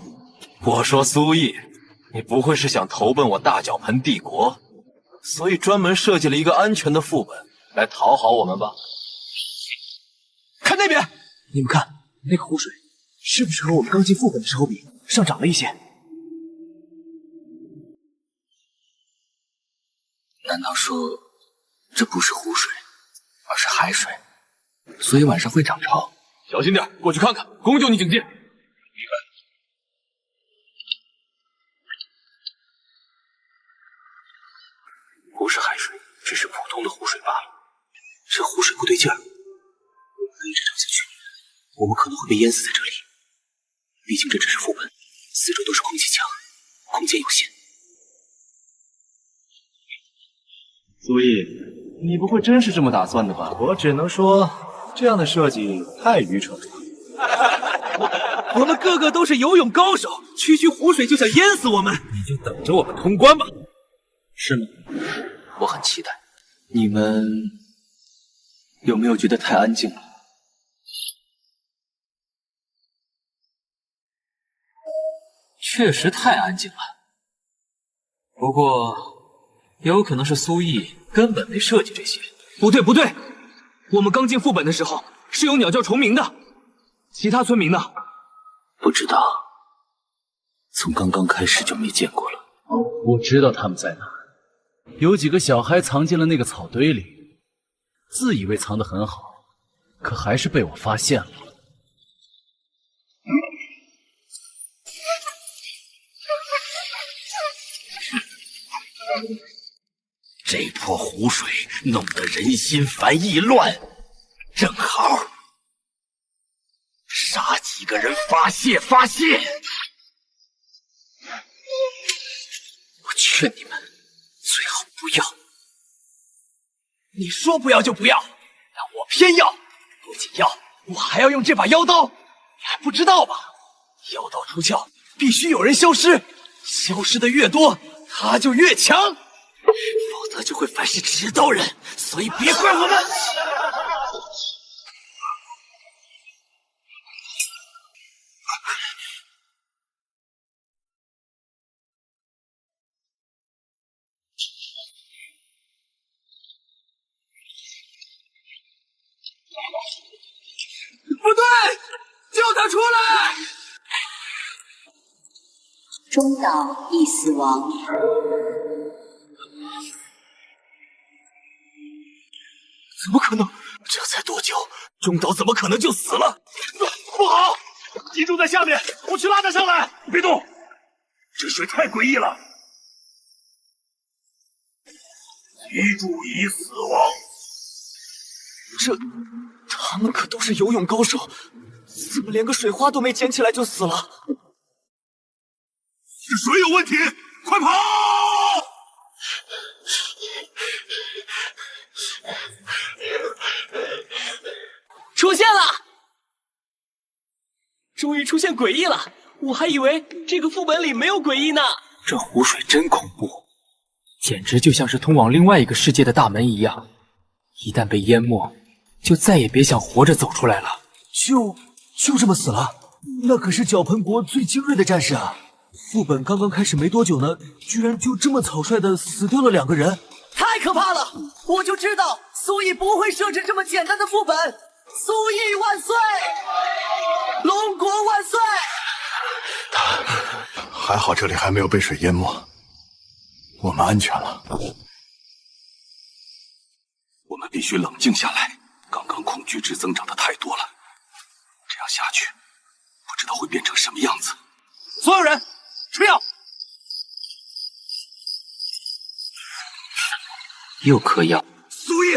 我说苏毅，你不会是想投奔我大脚盆帝国，所以专门设计了一个安全的副本来讨好我们吧？看那边，你们看那个湖水，是不是和我们刚进副本的时候比上涨了一些？难道说这不是湖水，而是海水？所以晚上会涨潮？小心点，过去看看，公救你警戒。不是海水，只是普通的湖水罢了。这湖水不对劲儿，我们一直涨下去，我们可能会被淹死在这里。毕竟这只是副本，四周都是空气墙，空间有限。苏毅，你不会真是这么打算的吧？我只能说，这样的设计太愚蠢了。我们个个都是游泳高手，区区湖水就想淹死我们，你就等着我们通关吧。是吗？我很期待。你们有没有觉得太安静了？确实太安静了。不过，也有可能是苏毅根本没设计这些。不对不对，我们刚进副本的时候是有鸟叫虫鸣的，其他村民呢？不知道，从刚刚开始就没见过了。我知道他们在哪儿，有几个小孩藏进了那个草堆里，自以为藏得很好，可还是被我发现了。这泼湖水弄得人心烦意乱，正好杀几个人发泄发泄。我劝你们最好不要。你说不要就不要，但我偏要。不仅要，我还要用这把妖刀。你还不知道吧？妖刀出鞘，必须有人消失，消失的越多，他就越强，否则就会反噬持刀人。所以别怪我们。不对，救他出来！中岛已死亡。怎么可能？这才多久？中岛怎么可能就死了？不好！集中在下面，我去拉他上来。别动，这水太诡异了。遗珠已死亡。他们可都是游泳高手，怎么连个水花都没捡起来就死了？是水有问题，快跑！出现了！终于出现诡异了，我还以为这个副本里没有诡异呢。这湖水真恐怖，简直就像是通往另外一个世界的大门一样，一旦被淹没，就再也别想活着走出来了。就这么死了？那可是脚盆国最精锐的战士啊！副本刚刚开始没多久呢，居然就这么草率的死掉了2个人，太可怕了！我就知道苏毅不会设置这么简单的副本。苏毅万岁！龙国万岁！还好这里还没有被水淹没，我们安全了。我们必须冷静下来，刚刚恐惧值增长的太多了，这样下去，不知道会变成什么样子。所有人吃药。又嗑药。苏毅，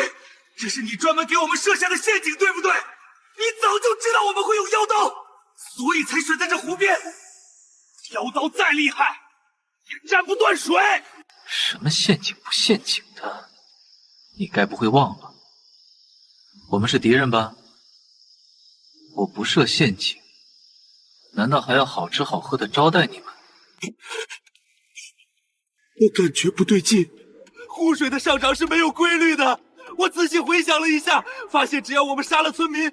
这是你专门给我们设下的陷阱，对不对？你早就知道我们会用妖刀，所以才选在这湖边。妖刀再厉害，也斩不断水。什么陷阱不陷阱的？你该不会忘了，我们是敌人吧？我不设陷阱，难道还要好吃好喝的招待你们？我感觉不对劲，湖水的上涨是没有规律的。我仔细回想了一下，发现只要我们杀了村民，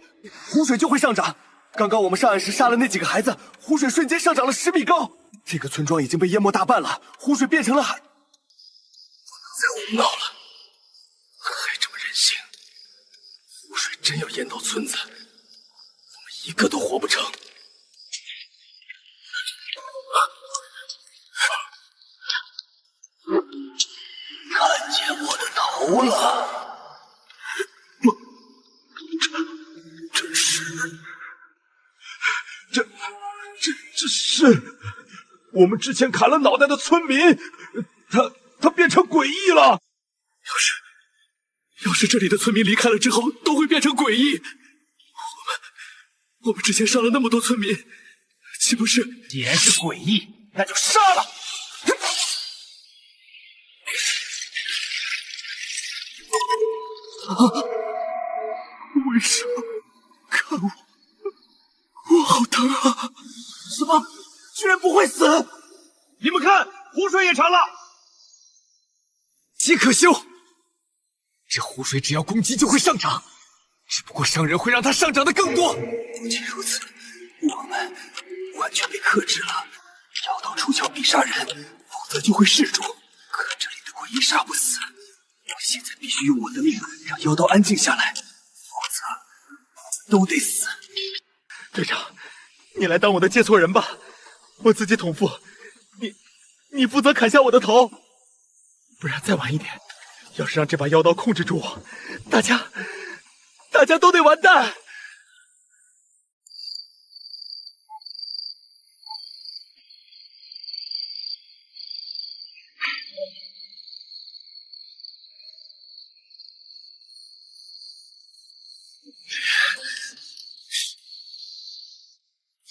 湖水就会上涨。刚刚我们上岸时杀了那几个孩子，湖水瞬间上涨了10米高。这个村庄已经被淹没大半了，湖水变成了海。不能再胡闹了，还这么任性！湖水真要淹到村子，我们一个都活不成。看见我的头了。这是我们之前砍了脑袋的村民，他变成诡异了。要是这里的村民离开了之后都会变成诡异，我们之前杀了那么多村民，岂不是？既然是诡异，那就杀了。为什么看我好疼啊！什么？居然不会死！你们看，湖水也馋了。即可修。这湖水只要攻击就会上涨，只不过伤人会让它上涨的更多。不仅如此，我们完全被克制了。妖刀出鞘必杀人，否则就会示主。可这里的诡异杀不死，我现在必须用我的命让妖刀安静下来，否则都得死。队长，你来当我的接错人吧，我自己捅腹，你负责砍下我的头，不然再晚一点，要是让这把妖刀控制住我，大家都得完蛋。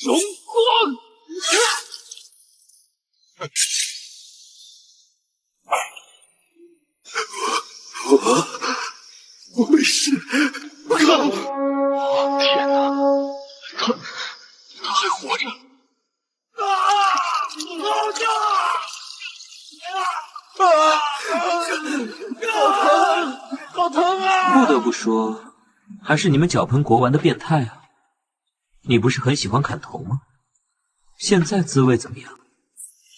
荣光！我没事。哥，天哪，他还活着！老大！好疼啊！不得不说，还是你们脚盆国玩的变态啊！你不是很喜欢砍头吗？现在滋味怎么样？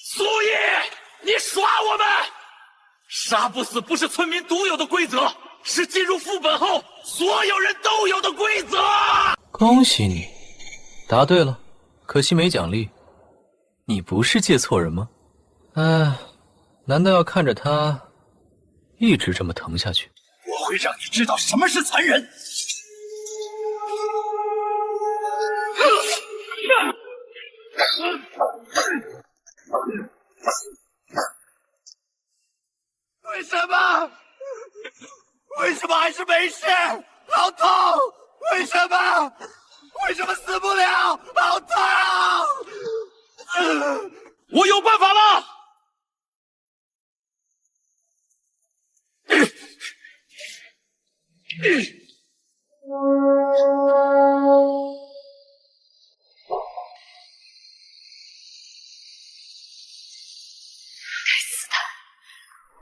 苏毅，你耍我们！杀不死不是村民独有的规则，是进入副本后所有人都有的规则。恭喜你，答对了，可惜没奖励。你不是借错人吗？哎，难道要看着他一直这么疼下去？我会让你知道什么是残忍。为什么？为什么还是没事？好痛！为什么？为什么死不了？好痛！我有办法了！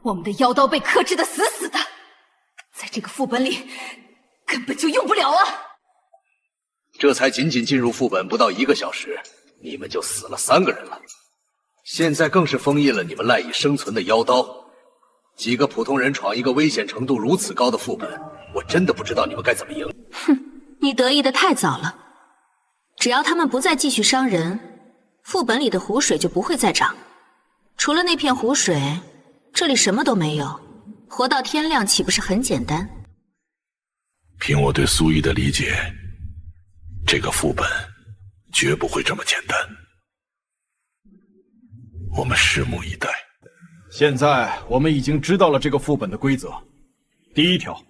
我们的妖刀被克制的死死的，在这个副本里根本就用不了了。这才仅仅进入副本不到1个小时，你们就死了3个人了。现在更是封印了你们赖以生存的妖刀。几个普通人闯一个危险程度如此高的副本，我真的不知道你们该怎么赢。哼，你得意的太早了。只要他们不再继续伤人，副本里的湖水就不会再涨。除了那片湖水，这里什么都没有。活到天亮岂不是很简单？凭我对苏玉的理解，这个副本绝不会这么简单。我们拭目以待。现在我们已经知道了这个副本的规则。第一条，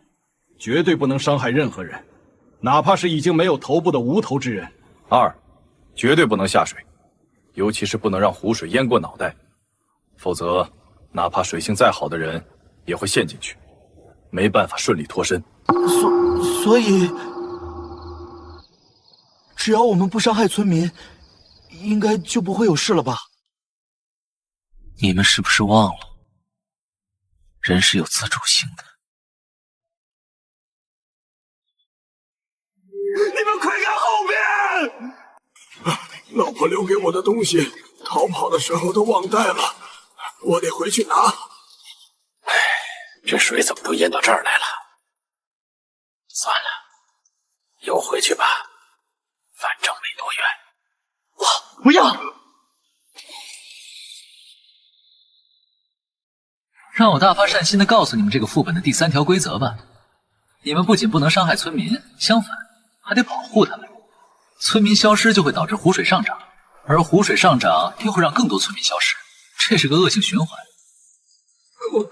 绝对不能伤害任何人，哪怕是已经没有头部的无头之人。2，绝对不能下水，尤其是不能让湖水淹过脑袋，否则哪怕水性再好的人也会陷进去，没办法顺利脱身。所以，只要我们不伤害村民，应该就不会有事了吧？你们是不是忘了，人是有自主性的？你们快看后面！老婆留给我的东西，逃跑的时候都忘带了，我得回去拿。唉，这水怎么都淹到这儿来了？算了，又回去吧，反正没多远。不要！让我大发善心的告诉你们这个副本的第3条规则吧。你们不仅不能伤害村民，相反还得保护他们。村民消失就会导致湖水上涨，而湖水上涨又会让更多村民消失，这是个恶性循环。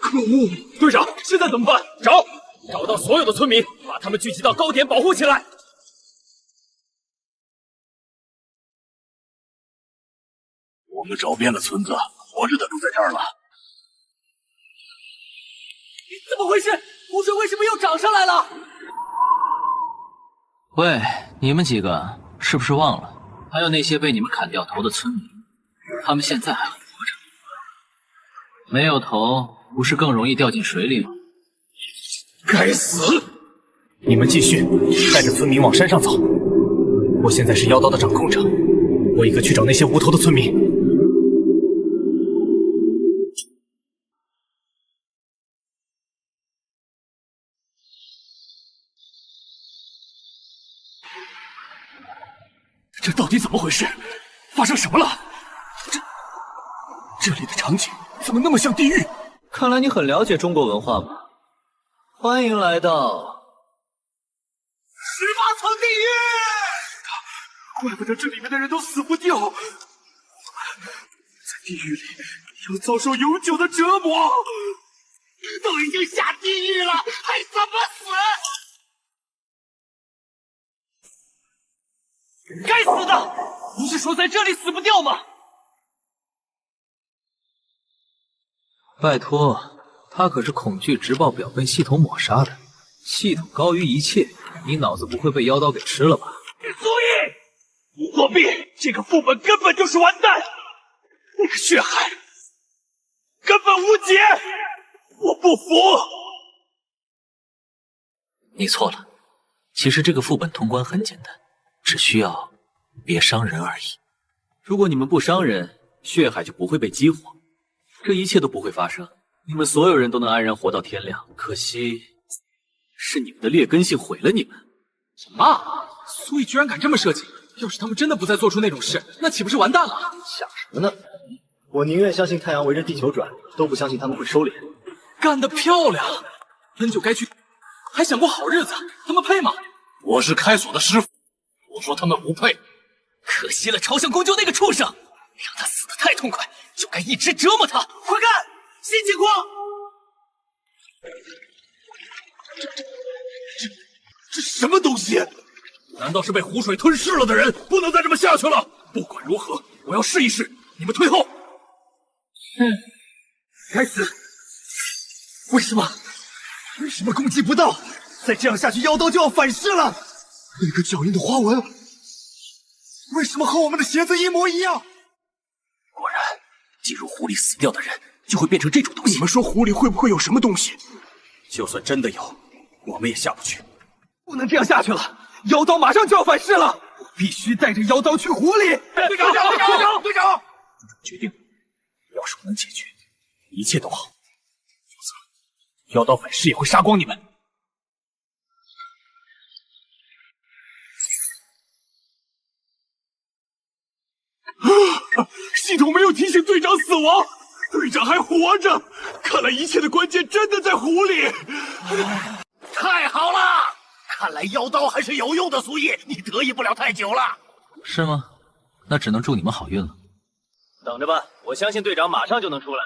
可恶！队长，现在怎么办？找到所有的村民，把他们聚集到高点保护起来。我们找遍了村子，活着的都在这儿了。怎么回事？湖水为什么又涨上来了？喂，你们几个是不是忘了，还有那些被你们砍掉头的村民，他们现在还活着。没有头，不是更容易掉进水里吗？该死！你们继续带着村民往山上走。我现在是妖刀的掌控者，我一个去找那些无头的村民。这到底怎么回事？发生什么了？这里的场景怎么那么像地狱？看来你很了解中国文化嘛。欢迎来到18层地狱！怪不得这里面的人都死不掉，在地狱里要遭受永久的折磨。都已经下地狱了，还怎么死？该死的！不是说在这里死不掉吗？拜托，他可是恐惧直爆表被系统抹杀的，系统高于一切，你脑子不会被妖刀给吃了吧？苏毅，你作弊！这个副本根本就是完蛋，那个血海根本无解，我不服！你错了，其实这个副本通关很简单，只需要别伤人而已。如果你们不伤人，血海就不会被激活，这一切都不会发生，你们所有人都能安然活到天亮。可惜，是你们的劣根性毁了你们。什么？苏毅居然敢这么设计？要是他们真的不再做出那种事，那岂不是完蛋了？想什么呢？我宁愿相信太阳围着地球转，都不相信他们会收敛。干得漂亮！本就该去，还想过好日子，他们配吗？我是开锁的师傅，我说他们不配。可惜了朝向公究那个畜生，让他死得太痛快，就该一直折磨他。快看，新情况！这什么东西？难道是被湖水吞噬了的人？不能再这么下去了！不管如何，我要试一试。你们退后。该死！为什么攻击不到？再这样下去，妖刀就要反噬了。那个脚印的花纹，为什么和我们的鞋子一模一样？果然，进入湖里死掉的人就会变成这种东西。你们说湖里会不会有什么东西？就算真的有，我们也下不去。不能这样下去了，妖刀马上就要反噬了，我必须带着妖刀去湖里。队长，决定，要是我能解决，一切都好；否则，妖刀粉尸也会杀光你们。系统没有提醒队长死亡，队长还活着，看来一切的关键真的在狐狸。太好了，看来妖刀还是有用的，苏毅，你得意不了太久了。是吗？那只能祝你们好运了。等着吧，我相信队长马上就能出来。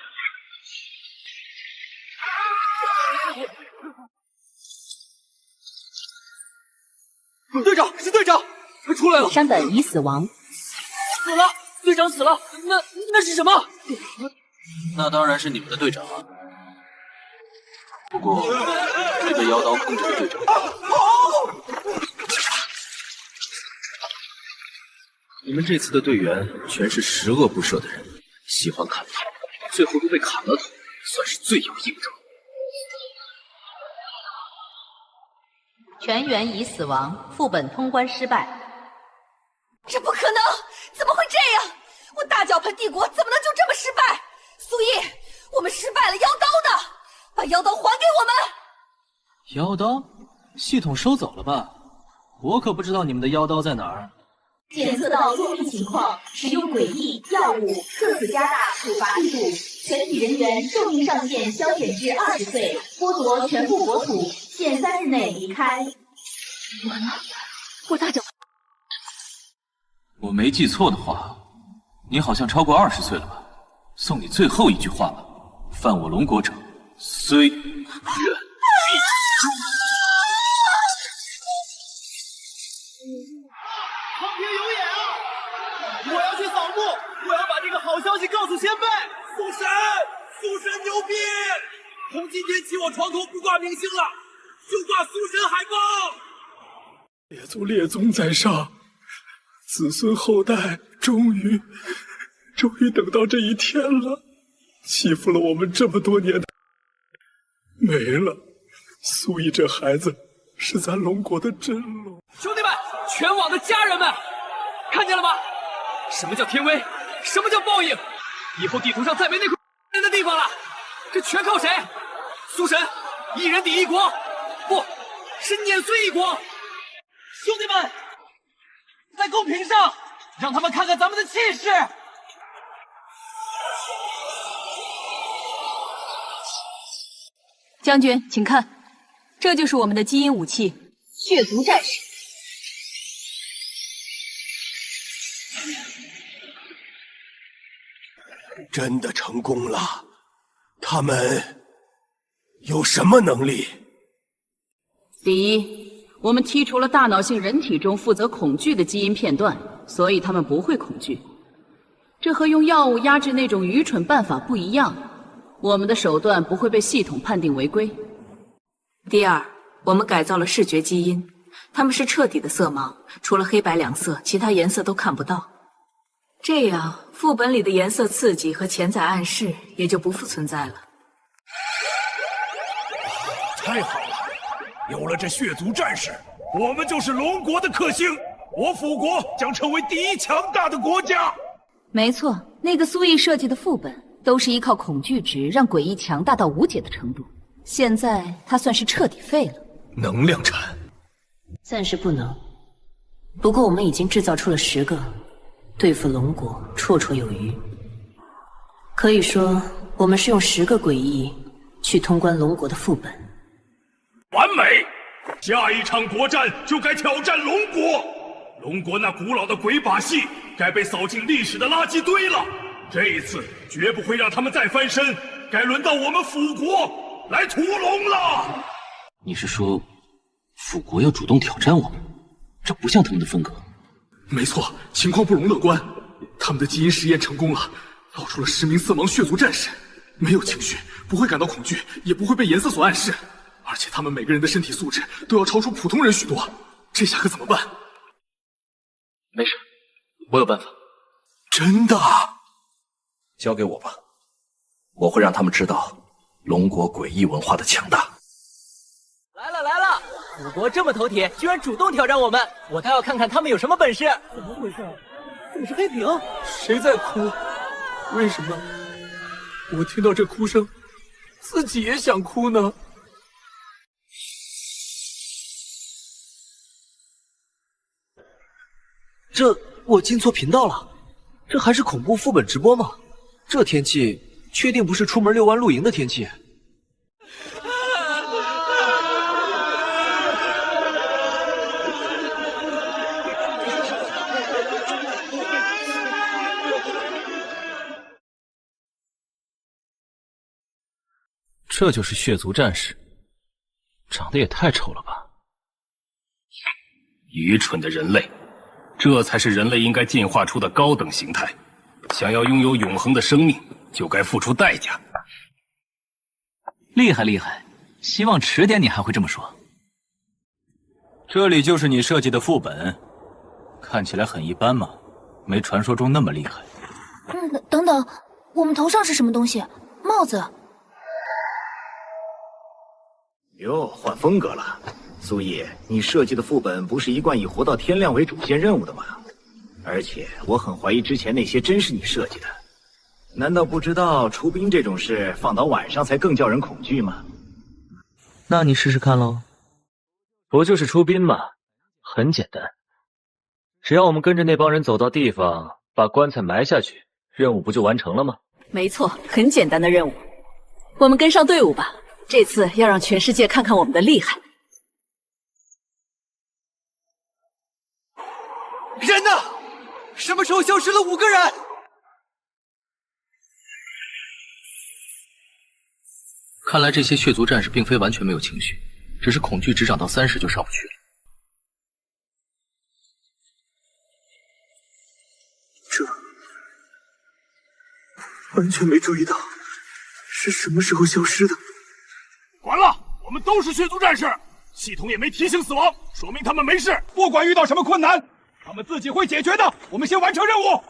队长，是队长，他出来了。山本已死亡。死了，队长死了。那是什么？那当然是你们的队长啊。不过是被妖刀控制的队长。你们这次的队员全是十恶不赦的人，喜欢砍头，最后都被砍了头，算是罪有应得。全员已死亡，副本通关失败。这不可能！怎么会这样？我大脚盆帝国怎么能就这么失败？苏毅，我们失败了，妖刀呢？把妖刀还给我们！妖刀？系统收走了吧？我可不知道你们的妖刀在哪儿。检测到作弊情况，使用诡异药物，特此加大处罚力度。全体人员寿命上限削减至20岁，剥夺全部国土，限3日内离开。完了，我大脚。我没记错的话，你好像超过20岁了吧？送你最后一句话吧：犯我龙国者，虽远必诛。苍天有眼啊！我要去扫墓，我要把这个好消息告诉先辈。宿神牛逼！从今天起，我床头不挂明星了，就挂宿神海报。列宗在上，子孙后代终于等到这一天了。欺负了我们这么多年的没了。苏毅这孩子是咱龙国的真龙。兄弟们，全网的家人们，看见了吗？什么叫天威？什么叫报应？以后地图上再没那块人的地方了。这全靠谁？苏神，一人抵一国，不是碾碎一国。兄弟们，在公屏上让他们看看咱们的气势。将军，请看，这就是我们的基因武器——血族战士。真的成功了！他们有什么能力？第一，我们剔除了大脑性人体中负责恐惧的基因片段，所以他们不会恐惧。这和用药物压制那种愚蠢办法不一样，我们的手段不会被系统判定违规。第二，我们改造了视觉基因，他们是彻底的色盲，除了黑白两色，其他颜色都看不到。这样，副本里的颜色刺激和潜在暗示也就不复存在了。太好了！有了这血族战士，我们就是龙国的克星，我辅国将成为第一强大的国家。没错，那个苏毅设计的副本都是依靠恐惧值让诡异强大到无解的程度。现在他算是彻底废了。能量铲，暂时不能。不过我们已经制造出了10个，对付龙国绰绰有余。可以说，我们是用10个诡异去通关龙国的副本。完美！下一场国战就该挑战龙国，龙国那古老的鬼把戏该被扫进历史的垃圾堆了。这一次绝不会让他们再翻身，该轮到我们辅国来屠龙了。你是说，辅国要主动挑战我们？这不像他们的风格。没错，情况不容乐观。他们的基因实验成功了，造出了10名色盲血族战士，没有情绪，不会感到恐惧，也不会被颜色所暗示。而且他们每个人的身体素质都要超出普通人许多，这下可怎么办？没事，我有办法。真的？交给我吧，我会让他们知道龙国诡异文化的强大。来了！辅国这么头铁，居然主动挑战我们，我倒要看看他们有什么本事。怎么回事？怎么是黑屏？谁在哭？为什么我听到这哭声，自己也想哭呢。我进错频道了，这还是恐怖副本直播吗？这天气确定不是出门遛弯露营的天气。这就是血族战士，长得也太丑了吧！愚蠢的人类，这才是人类应该进化出的高等形态。想要拥有永恒的生命，就该付出代价。厉害厉害，希望迟点你还会这么说。这里就是你设计的副本，看起来很一般嘛，没传说中那么厉害。等等，我们头上是什么东西？帽子。哟，换风格了。苏毅，你设计的副本不是一贯以活到天亮为主线任务的吗？而且我很怀疑之前那些真是你设计的。难道不知道出兵这种事放到晚上才更叫人恐惧吗？那你试试看喽。不就是出兵吗？很简单，只要我们跟着那帮人走到地方，把棺材埋下去，任务不就完成了吗？没错，很简单的任务。我们跟上队伍吧，这次要让全世界看看我们的厉害。人呢？什么时候消失了5个人？看来这些血族战士并非完全没有情绪，只是恐惧值涨到30就上不去了。完全没注意到是什么时候消失的。完了，我们都是血族战士，系统也没提醒死亡，说明他们没事。不管遇到什么困难，他们自己会解决的。我们先完成任务。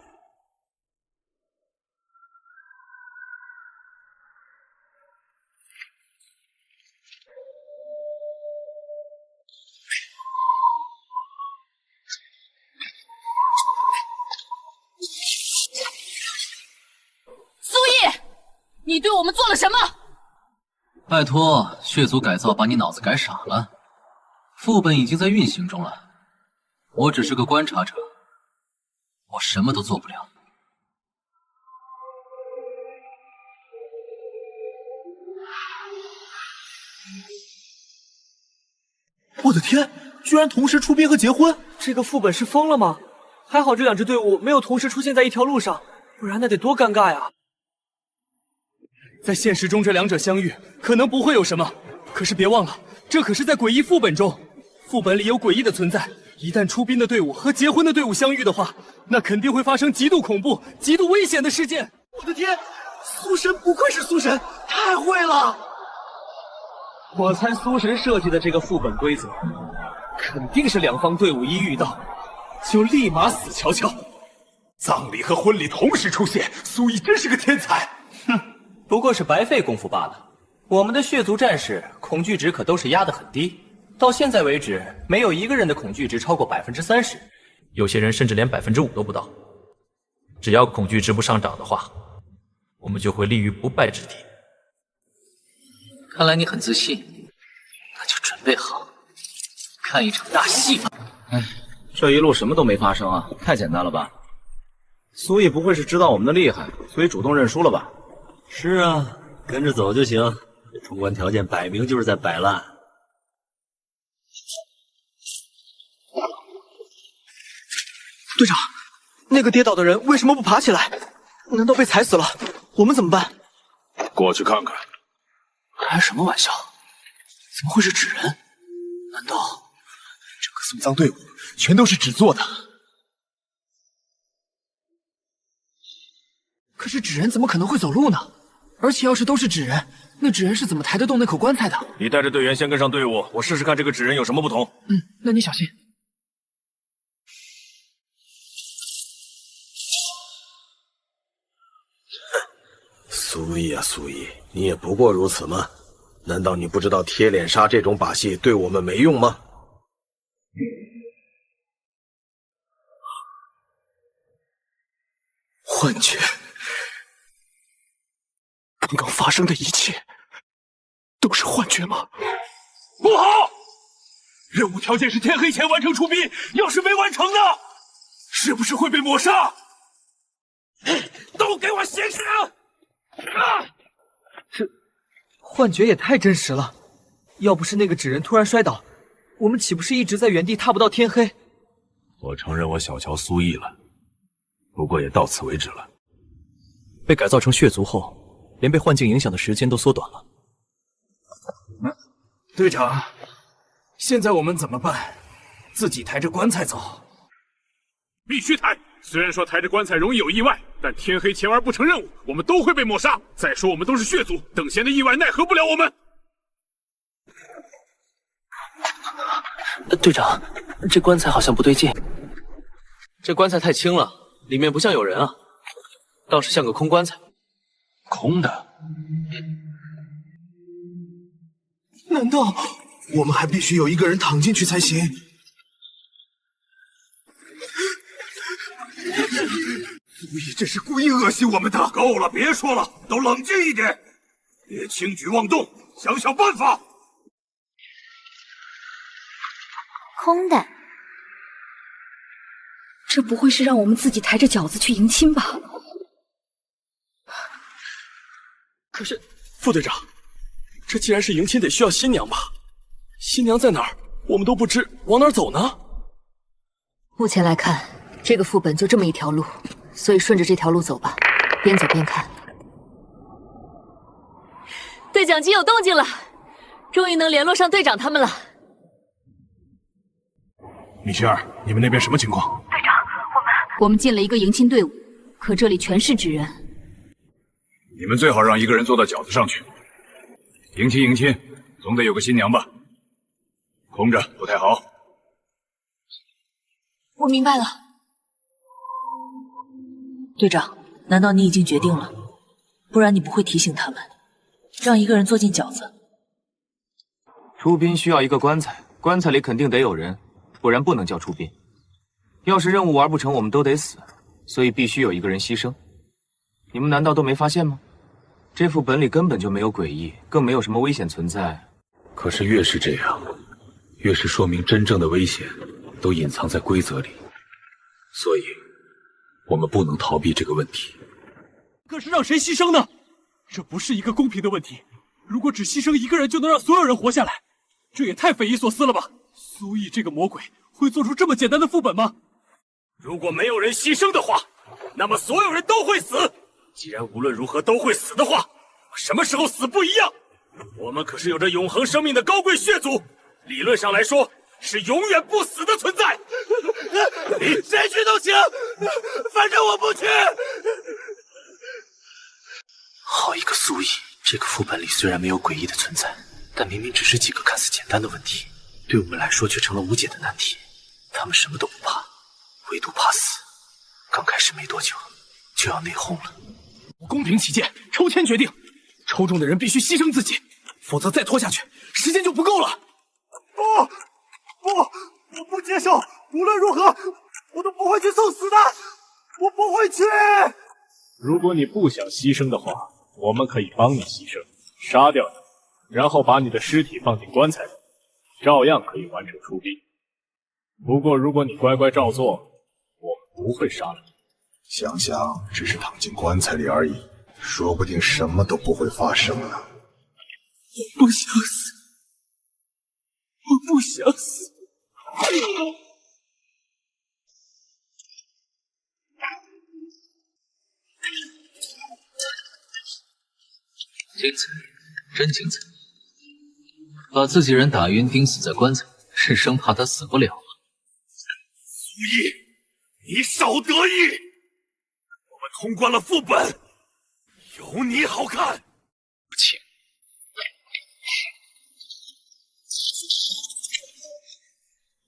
苏毅，你对我们做了什么？拜托，血族改造把你脑子改傻了。副本已经在运行中了，我只是个观察者，我什么都做不了。我的天，居然同时出兵和结婚！这个副本是疯了吗？还好这2支队伍没有同时出现在一条路上，不然那得多尴尬呀！在现实中这2者相遇，可能不会有什么，可是别忘了，这可是在诡异副本中，副本里有诡异的存在。一旦出兵的队伍和结婚的队伍相遇的话，那肯定会发生极度恐怖、极度危险的事件。我的天，苏神不愧是苏神，太会了！我猜苏神设计的这个副本规则，肯定是2方队伍一遇到，就立马死翘翘。葬礼和婚礼同时出现，苏毅真是个天才。哼，不过是白费功夫罢了。我们的血族战士恐惧值可都是压得很低。到现在为止，没有1个人的恐惧值超过30%，有些人甚至连5%都不到。只要恐惧值不上涨的话，我们就会立于不败之地。看来你很自信，那就准备好看一场大戏吧。这一路什么都没发生啊，太简单了吧？苏毅不会是知道我们的厉害，所以主动认输了吧？是啊，跟着走就行。这通关条件摆明就是在摆烂。队长，那个跌倒的人为什么不爬起来？难道被踩死了？我们怎么办？过去看看。开什么玩笑？怎么会是纸人？难道整个送葬队伍全都是纸做的？可是纸人怎么可能会走路呢？而且要是都是纸人，那纸人是怎么抬得动那口棺材的？你带着队员先跟上队伍，我试试看这个纸人有什么不同。那你小心。苏毅啊，苏毅，你也不过如此吗？难道你不知道贴脸杀这种把戏对我们没用吗？幻觉。刚刚发生的一切都是幻觉吗？不好！任务条件是天黑前完成出兵，要是没完成呢？是不是会被抹杀？都给我醒醒！这幻觉也太真实了，要不是那个纸人突然摔倒，我们岂不是一直在原地踏不到天黑？我承认我小瞧苏毅了，不过也到此为止了。被改造成血族后，连被幻境影响的时间都缩短了。队长，现在我们怎么办？自己抬着棺材走？必须抬！虽然说抬着棺材容易有意外，但天黑前完不成任务，我们都会被抹杀。再说我们都是血族，等闲的意外奈何不了我们。队长，这棺材好像不对劲。这棺材太轻了，里面不像有人啊，倒是像个空棺材。空的？难道我们还必须有一个人躺进去才行？苏毅这是故意恶心我们的。够了，别说了，都冷静一点，别轻举妄动，想想办法。空的，这不会是让我们自己抬着饺子去迎亲吧？可是，副队长，这既然是迎亲，得需要新娘吧？新娘在哪儿？我们都不知，往哪儿走呢？目前来看，这个副本就这么一条路，所以顺着这条路走吧，边走边看。对讲机有动静了，终于能联络上队长他们了。米歇尔，你们那边什么情况？队长，我们进了一个迎亲队伍，可这里全是纸人。你们最好让一个人坐到饺子上去。迎亲迎亲，总得有个新娘吧？空着不太好。我明白了。队长，难道你已经决定了？不然你不会提醒他们，让一个人坐进饺子。出殡需要一个棺材，棺材里肯定得有人，不然不能叫出殡。要是任务完不成，我们都得死，所以必须有一个人牺牲。你们难道都没发现吗？这副本里根本就没有诡异，更没有什么危险存在。可是越是这样，越是说明真正的危险都隐藏在规则里，所以我们不能逃避这个问题。可是让谁牺牲呢？这不是一个公平的问题。如果只牺牲一个人就能让所有人活下来，这也太匪夷所思了吧？苏毅这个魔鬼会做出这么简单的副本吗？如果没有人牺牲的话，那么所有人都会死。既然无论如何都会死的话，什么时候死不一样。我们可是有着永恒生命的高贵血族，理论上来说是永远不死的存在。谁去都行，反正我不去。好一个苏毅！这个副本里虽然没有诡异的存在，但明明只是几个看似简单的问题，对我们来说却成了无解的难题。他们什么都不怕，唯独怕死。刚开始没多久，就要内讧了。公平起见，抽签决定，抽中的人必须牺牲自己，否则再拖下去，时间就不够了。我不接受！无论如何，我都不会去送死的！我不会去！如果你不想牺牲的话，我们可以帮你牺牲，杀掉你，然后把你的尸体放进棺材里，照样可以完成出殡。不过，如果你乖乖照做，我们不会杀了你。想想只是躺进棺材里而已，说不定什么都不会发生呢。我不想死，我不想死。精彩，真精彩！把自己人打晕，钉死在棺材，是生怕他死不了吗？苏毅，你少得意！我们通关了副本，有你好看！请。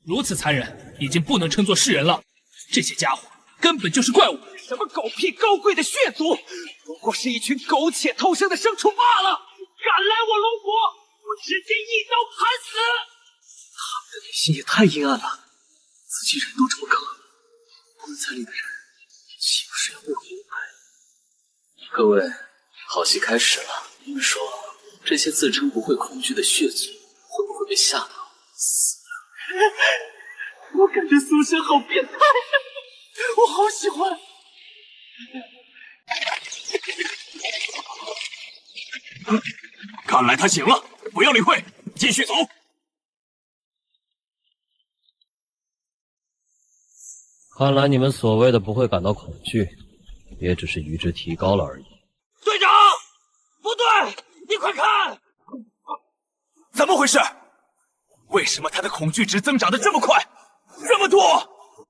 如此残忍，已经不能称作是人了。这些家伙根本就是怪物，什么狗屁高贵的血族，不过是一群苟且偷生的牲畜罢了。敢来我龙国，我直接一刀砍死！他们的内心也太阴暗了，自己人都这么坑，棺材里的人岂不是要误我？各位，好戏开始了。你们说，这些自称不会恐惧的血族会不会被吓到死了？我感觉苏生好变态，我好喜欢。看来他醒了，不要理会，继续走。看来你们所谓的不会感到恐惧，也只是阈值提高了而已。队长，不对，你快看，怎么回事？为什么他的恐惧值增长的这么快，这么多？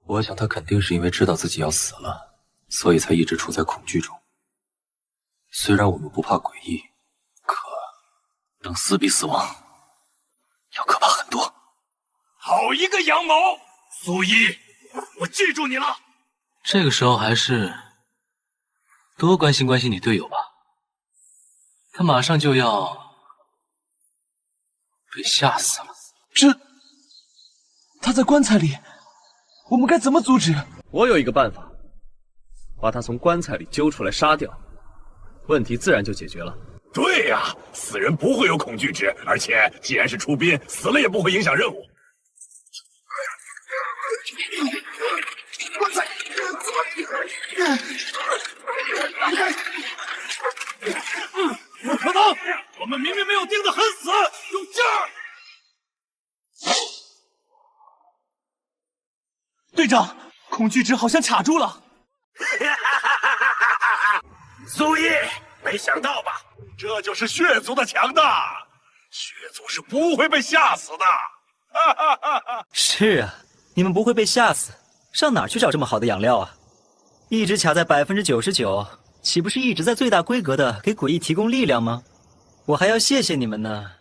我想他肯定是因为知道自己要死了，所以才一直处在恐惧中。虽然我们不怕诡异，可等死比死亡要可怕很多。好一个阳谋，苏一，我记住你了。这个时候还是多关心关心你队友吧，他马上就要被吓死了。他在棺材里，我们该怎么阻止？我有一个办法，把他从棺材里揪出来杀掉，问题自然就解决了。对呀，死人不会有恐惧值，而且既然是出殡，死了也不会影响任务。棺材，不可能！我们明明没有盯得很死，用劲儿！队长，恐惧值好像卡住了。苏一，没想到吧？这就是血族的强大，血族是不会被吓死的。是啊，你们不会被吓死，上哪儿去找这么好的养料啊？一直卡在99%，岂不是一直在最大规格的给诡异提供力量吗？我还要谢谢你们呢。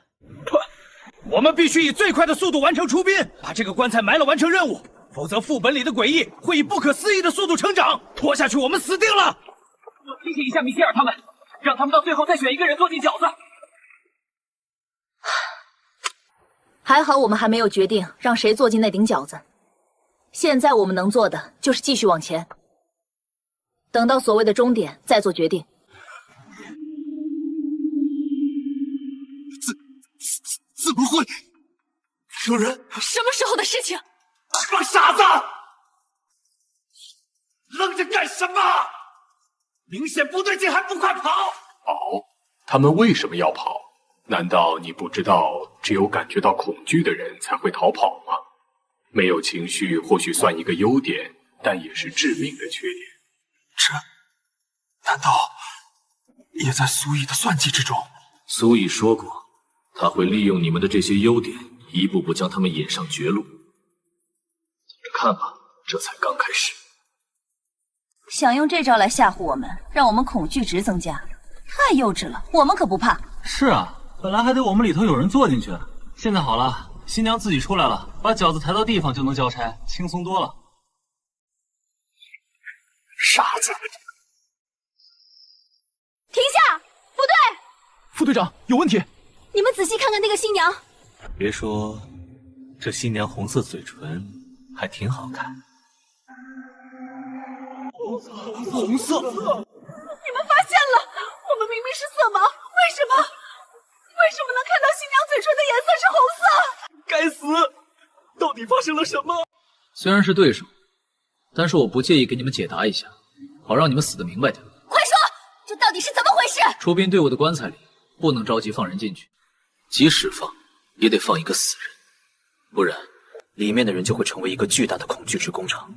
我们必须以最快的速度完成出殡，把这个棺材埋了，完成任务。否则副本里的诡异会以不可思议的速度成长，拖下去我们死定了。我提醒一下米歇尔他们，让他们到最后再选一个人做进饺子。还好我们还没有决定让谁坐进那顶饺子。现在我们能做的就是继续往前，等到所谓的终点再做决定。怎么会有人？什么时候的事情？这帮傻子，愣着干什么？明显不对劲，还不快跑！哦，他们为什么要跑？难道你不知道，只有感觉到恐惧的人才会逃跑吗？没有情绪或许算一个优点，但也是致命的缺点。难道也在苏毅的算计之中？苏毅说过，他会利用你们的这些优点，一步步将他们引上绝路。等着看吧，这才刚开始。想用这招来吓唬我们，让我们恐惧值增加，太幼稚了。我们可不怕。是啊，本来还得我们里头有人坐进去，现在好了，新娘自己出来了，把饺子抬到地方就能交差，轻松多了。傻子！停下！不对，副队长有问题。你们仔细看看那个新娘。别说，这新娘红色嘴唇还挺好看。红色！你们发现了，我们明明是色盲，为什么能看到新娘嘴唇的颜色是红色？该死！到底发生了什么？虽然是对手，但是我不介意给你们解答一下，好让你们死得明白点。快说，这到底是怎么回事？出殡队伍的棺材里不能着急放人进去，即使放，也得放一个死人，不然里面的人就会成为一个巨大的恐惧值工厂，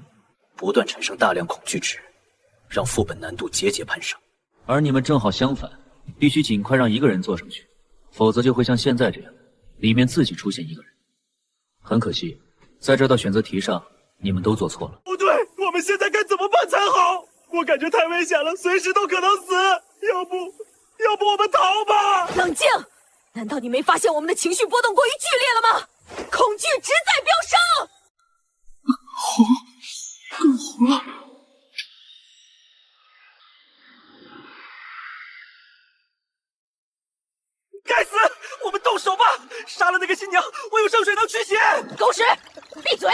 不断产生大量恐惧值，让副本难度节节攀升。而你们正好相反，必须尽快让一个人坐上去，否则就会像现在这样，里面自己出现一个人。很可惜，在这道选择题上，你们都做错了。不对，我们现在该怎么办才好？我感觉太危险了，随时都可能死。要不我们逃吧？冷静！难道你没发现我们的情绪波动过于剧烈了吗？恐惧值在飙升！红，更红了。该死！我们动手吧！杀了那个新娘，我有圣水能驱邪。狗屎！闭嘴！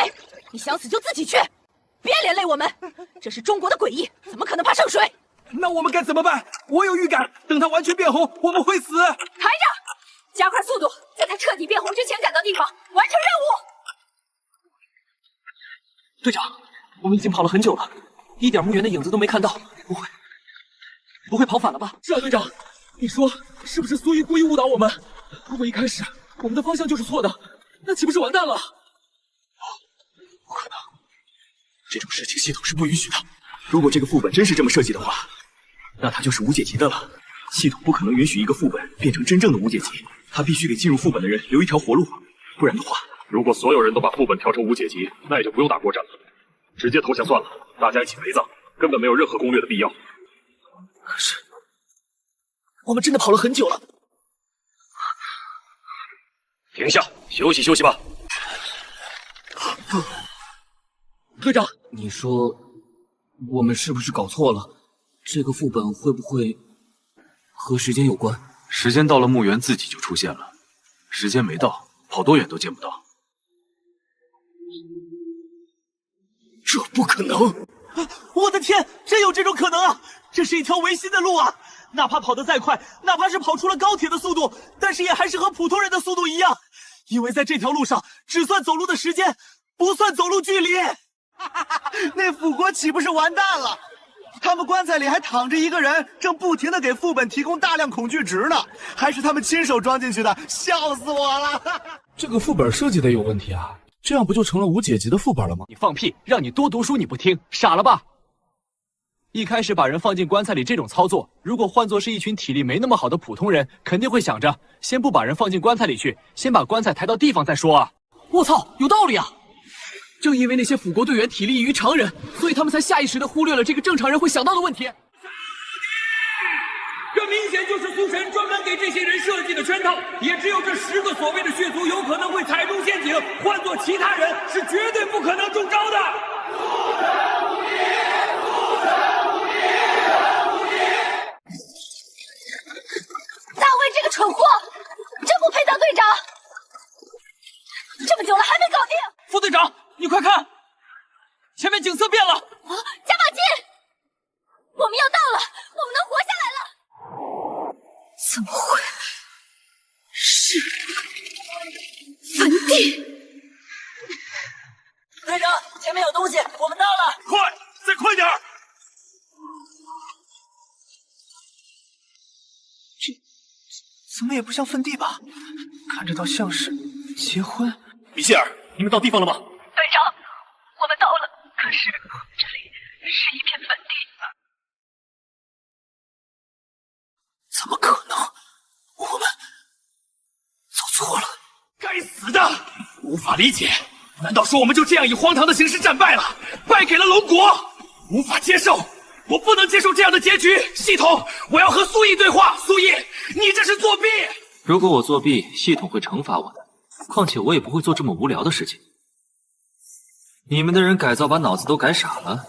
你想死就自己去，别连累我们。这是中国的诡异，怎么可能怕圣水？那我们该怎么办？我有预感，等他完全变红，我们会死。台长，加快速度，在他彻底变红之前赶到地方，完成任务。队长，我们已经跑了很久了，一点墓园的影子都没看到，不会跑反了吧？是啊，队长，你说是不是苏玉故意误导我们？如果一开始我们的方向就是错的，那岂不是完蛋了？不可能，这种事情系统是不允许的。如果这个副本真是这么设计的话，那它就是无解级的了。系统不可能允许一个副本变成真正的无解级，它必须给进入副本的人留一条活路，不然的话，如果所有人都把副本调成无解级，那也就不用打国战了，直接投降算了，大家一起陪葬，根本没有任何攻略的必要。可是，我们真的跑了很久了。停下，休息休息吧。队长，你说我们是不是搞错了？这个副本会不会和时间有关？时间到了，墓园自己就出现了；时间没到，跑多远都见不到。这不可能！我的天，真有这种可能啊！这是一条维新的路啊！哪怕跑得再快，哪怕是跑出了高铁的速度，但是也还是和普通人的速度一样，因为在这条路上只算走路的时间，不算走路距离。那腐国岂不是完蛋了？他们棺材里还躺着一个人，正不停地给副本提供大量恐惧值呢，还是他们亲手装进去的，笑死我了！这个副本设计的有问题啊，这样不就成了无解级的副本了吗？你放屁！让你多读书你不听，傻了吧？一开始把人放进棺材里这种操作，如果换作是一群体力没那么好的普通人，肯定会想着先不把人放进棺材里去，先把棺材抬到地方再说啊！我操，有道理啊！正因为那些腐国队员体力异于常人，所以他们才下意识地忽略了这个正常人会想到的问题。这明显就是苏神专门给这些人设计的圈套，也只有这10个所谓的血族有可能会踩中陷阱，换做其他人是绝对不可能中招的。大卫这个蠢货，真不配当队长！这么久了还没搞定！副队长，你快看，前面景色变了！加把劲！我们要到了，我们能活下来了！怎么会是坟地？队长，前面有东西，我们到了！快，再快点！怎么也不像坟地吧？看着倒像是结婚。米歇尔，你们到地方了吗？队长，我们到了，可是这里是一片坟地。怎么可能？我们走错了。该死的！无法理解，难道说我们就这样以荒唐的形式战败了，败给了龙国？无法接受，我不能接受这样的结局。系统，我要和苏毅对话。苏毅，你这是作弊！如果我作弊，系统会惩罚我的。况且我也不会做这么无聊的事情。你们的人改造把脑子都改傻了，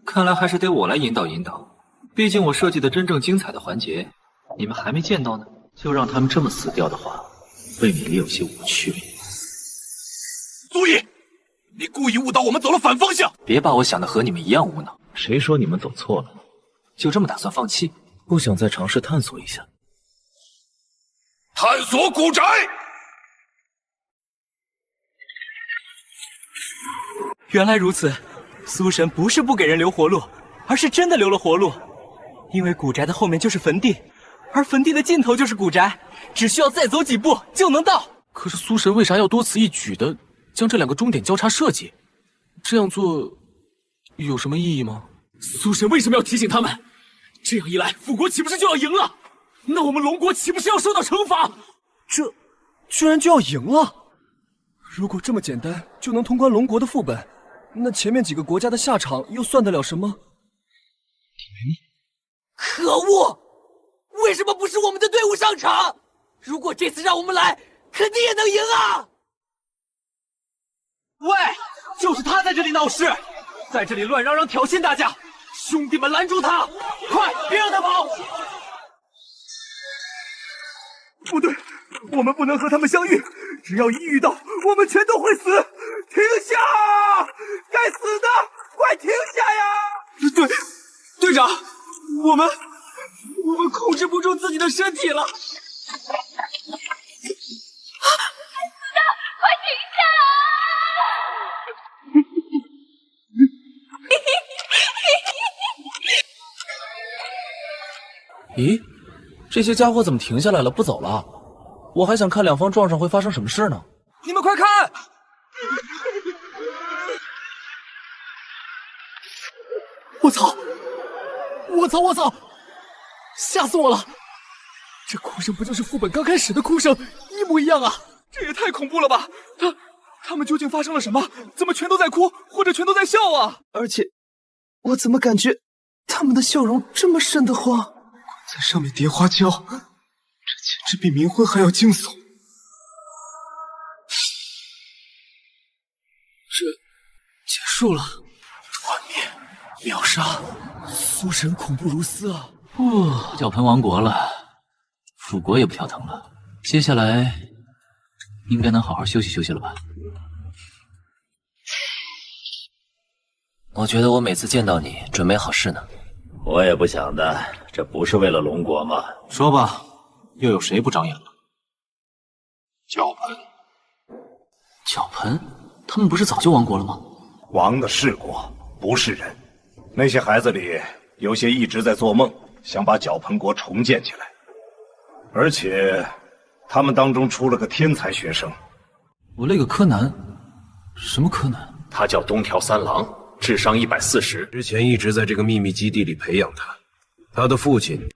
看来还是得我来引导引导。毕竟我设计的真正精彩的环节，你们还没见到呢。就让他们这么死掉的话，未免也有些无趣。苏毅，你故意误导我们走了反方向。别把我想的和你们一样无脑。谁说你们走错了？就这么打算放弃？不想再尝试探索一下？探索古宅。原来如此，苏神不是不给人留活路，而是真的留了活路。因为古宅的后面就是坟地，而坟地的尽头就是古宅，只需要再走几步就能到。可是苏神为啥要多此一举的将这2个终点交叉设计？这样做有什么意义吗？苏神为什么要提醒他们？这样一来，腐国岂不是就要赢了？那我们龙国岂不是要受到惩罚？这居然就要赢了！如果这么简单就能通关龙国的副本，那前面几个国家的下场又算得了什么？可恶！为什么不是我们的队伍上场？如果这次让我们来，肯定也能赢啊！喂，就是他在这里闹事，在这里乱嚷嚷挑衅大家，兄弟们拦住他！快，别让他跑！不对，我们不能和他们相遇，只要一遇到，我们全都会死！停下！该死的，快停下呀！队长，我们控制不住自己的身体了。快停下咦，这些家伙怎么停下来了，不走了？我还想看两方撞上会发生什么事呢。你们快看！我操！我操！吓死我了！这哭声不就是副本刚开始的哭声，一模一样啊！这也太恐怖了吧！他们究竟发生了什么？怎么全都在哭，或者全都在笑啊？而且，我怎么感觉他们的笑容这么瘆得慌？棺材上面叠花胶，这简直比冥婚还要惊悚。这结束了，团灭，秒杀，苏神恐怖如斯啊！脚盆亡国了，辅国也不跳腾了，接下来应该能好好休息休息了吧？我觉得我每次见到你准没好事呢。我也不想的，这不是为了龙国吗？说吧，又有谁不长眼了？脚盆，脚盆，他们不是早就亡国了吗？亡的是国，不是人。那些孩子里有些一直在做梦，想把脚盆国重建起来，而且他们当中出了个天才学生。我那个柯南，什么柯南？他叫东条三郎，智商140。之前一直在这个秘密基地里培养他。他的父亲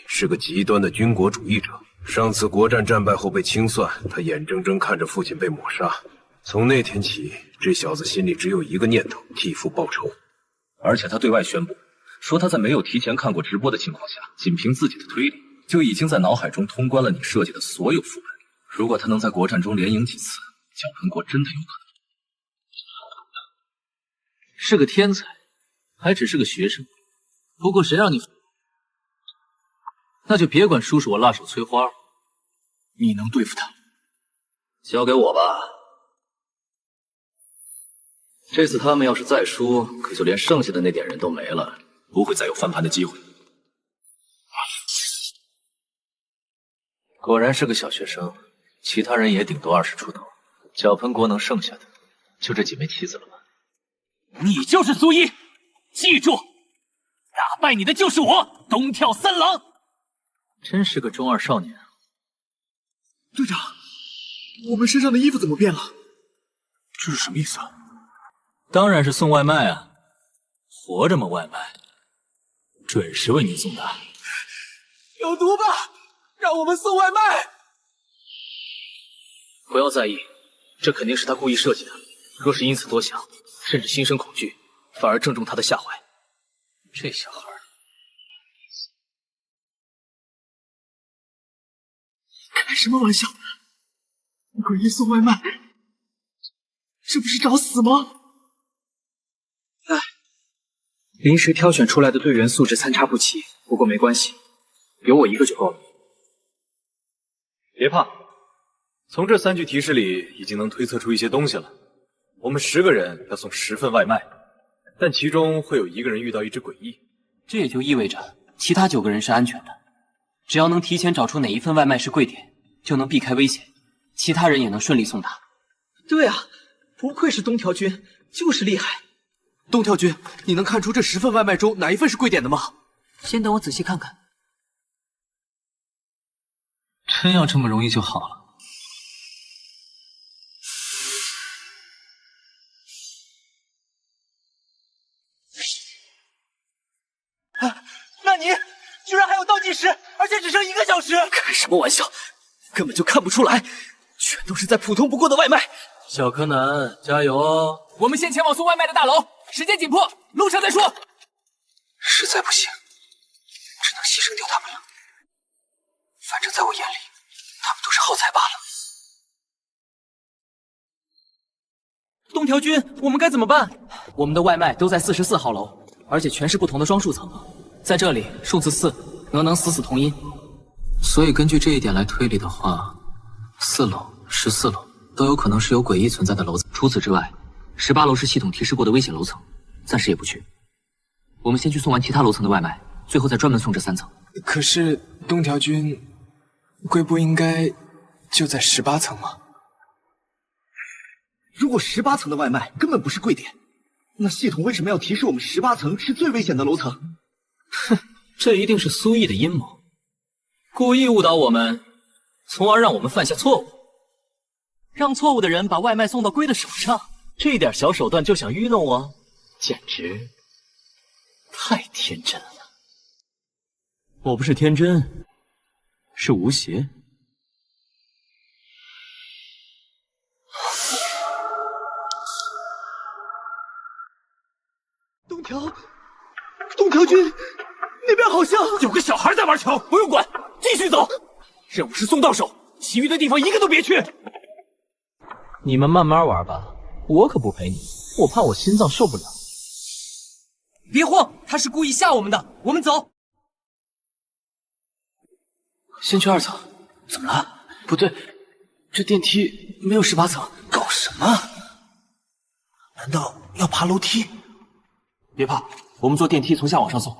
是个极端的军国主义者。上次国战战败后被清算，他眼睁睁看着父亲被抹杀。从那天起，这小子心里只有一个念头：替父报仇。而且他对外宣布，说他在没有提前看过直播的情况下，仅凭自己的推理，就已经在脑海中通关了你设计的所有副本。如果他能在国战中连赢几次，脚盆国真的有可能。是个天才，还只是个学生。不过谁让你……那就别管叔叔我辣手摧花了。你能对付他？交给我吧。这次他们要是再输，可就连剩下的那点人都没了，不会再有翻盘的机会。果然是个小学生，其他人也顶多20出头。脚盆国能剩下的，就这几枚棋子了吧？你就是苏一，记住，打败你的就是我，东条三郎。真是个中二少年。队长，我们身上的衣服怎么变了？这是什么意思啊？当然是送外卖啊！活着吗？外卖准时为您送达。有毒吧？让我们送外卖！不要在意，这肯定是他故意设计的。若是因此多想，甚至心生恐惧，反而正中他的下怀。这小孩开什么玩笑？诡异送外卖，这不是找死吗？临时挑选出来的队员素质参差不齐，不过没关系，有我一个就够了。别怕，从这3句提示里已经能推测出一些东西了。我们10个人要送10份外卖，但其中会有1个人遇到一只诡异，这也就意味着其他9个人是安全的。只要能提前找出哪一份外卖是贵点，就能避开危险，其他人也能顺利送达。对啊，不愧是东条君，就是厉害。东条君，你能看出这10份外卖中哪一份是贵点的吗？先等我仔细看看。真要这么容易就好了？那你居然还有倒计时，而且只剩1个小时！开什么玩笑，根本就看不出来，全都是再普通不过的外卖。小柯南，加油哦！我们先前往送外卖的大楼，时间紧迫，路上再说。实在不行，只能牺牲掉他们了。反正在我眼里，他们都是耗材罢了。东条君，我们该怎么办？我们的外卖都在44号楼，而且全是不同的双数层。在这里，数字4能死死同音。所以根据这一点来推理的话，4楼、14楼都有可能是有诡异存在的楼层。除此之外，18楼是系统提示过的危险楼层，暂时也不去。我们先去送完其他楼层的外卖，最后再专门送这3层。可是东条君，贵不应该就在18层吗？如果18层的外卖根本不是贵点，那系统为什么要提示我们18层是最危险的楼层？哼，这一定是苏毅的阴谋，故意误导我们，从而让我们犯下错误，让错误的人把外卖送到龟的手上。这点小手段就想愚弄我，简直太天真了。我不是天真，是吴邪。东条君，那边好像有个小孩在玩球，不用管，继续走。任务是送到手，其余的地方一个都别去。你们慢慢玩吧，我可不陪你，我怕我心脏受不了。别慌，他是故意吓我们的，我们走。先去2层。怎么了？不对，这电梯没有18层，搞什么？难道要爬楼梯？别怕，我们坐电梯从下往上送。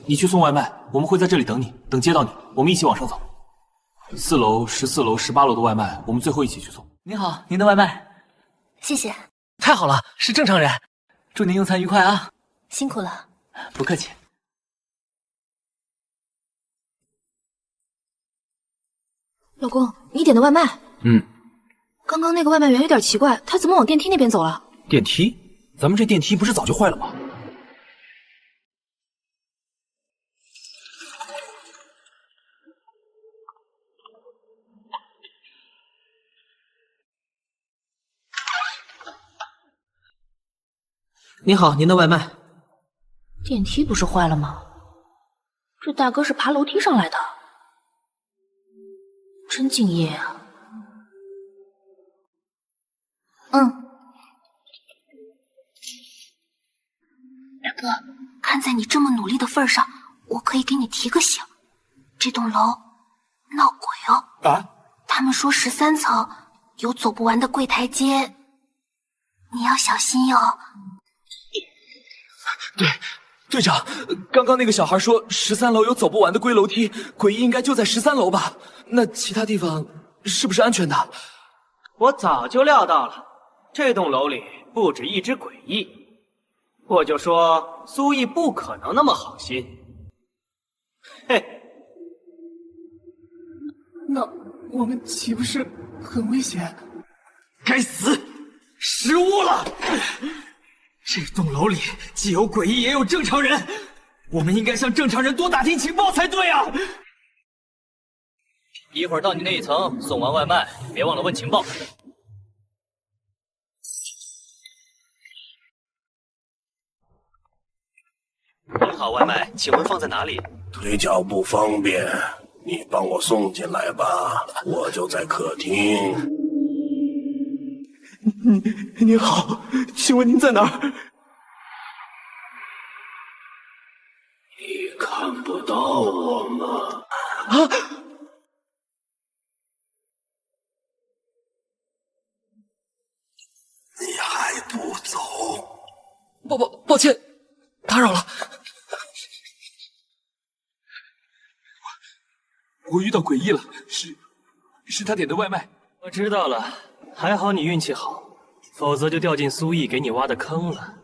你去送外卖，我们会在这里等你，等接到你，我们一起往上走。4楼、14楼、18楼的外卖，我们最后一起去送。您好，您的外卖。谢谢。太好了，是正常人。祝您用餐愉快啊！辛苦了。不客气。老公，你点的外卖。刚刚那个外卖员有点奇怪，他怎么往电梯那边走了？电梯？咱们这电梯不是早就坏了吗？你好，您的外卖。电梯不是坏了吗？这大哥是爬楼梯上来的，真敬业啊。大哥，看在你这么努力的份上，我可以给你提个醒，这栋楼闹鬼哦。啊？他们说13层有走不完的柜台阶，你要小心哟。队长，刚刚那个小孩说13楼有走不完的龟楼梯，诡异应该就在13楼吧？那其他地方是不是安全的？我早就料到了，这栋楼里不止一只诡异，我就说苏毅不可能那么好心。嘿，那我们岂不是很危险？该死，失误了！这栋楼里既有诡异，也有正常人，我们应该向正常人多打听情报才对啊！一会儿到你那一层送完外卖，别忘了问情报。您好，外卖，请问放在哪里？腿脚不方便，你帮我送进来吧，我就在客厅。您好，请问您在哪儿？你看不到我吗？啊！你还不走？抱歉，打扰了。我遇到诡异了，是他点的外卖。我知道了，还好你运气好，否则就掉进苏毅给你挖的坑了。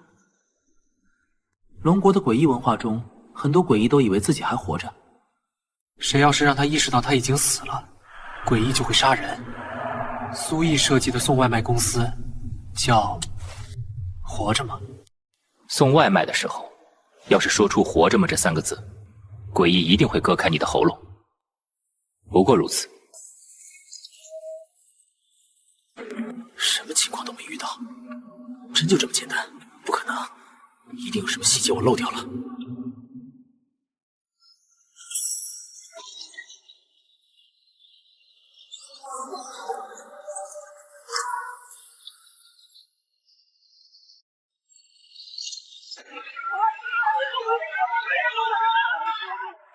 龙国的诡异文化中，很多诡异都以为自己还活着。谁要是让他意识到他已经死了，诡异就会杀人。苏毅设计的送外卖公司叫“活着吗”？送外卖的时候，要是说出“活着吗”这3个字，诡异一定会割开你的喉咙。不过如此。什么情况都没遇到，真就这么简单？不可能，一定有什么细节我漏掉了。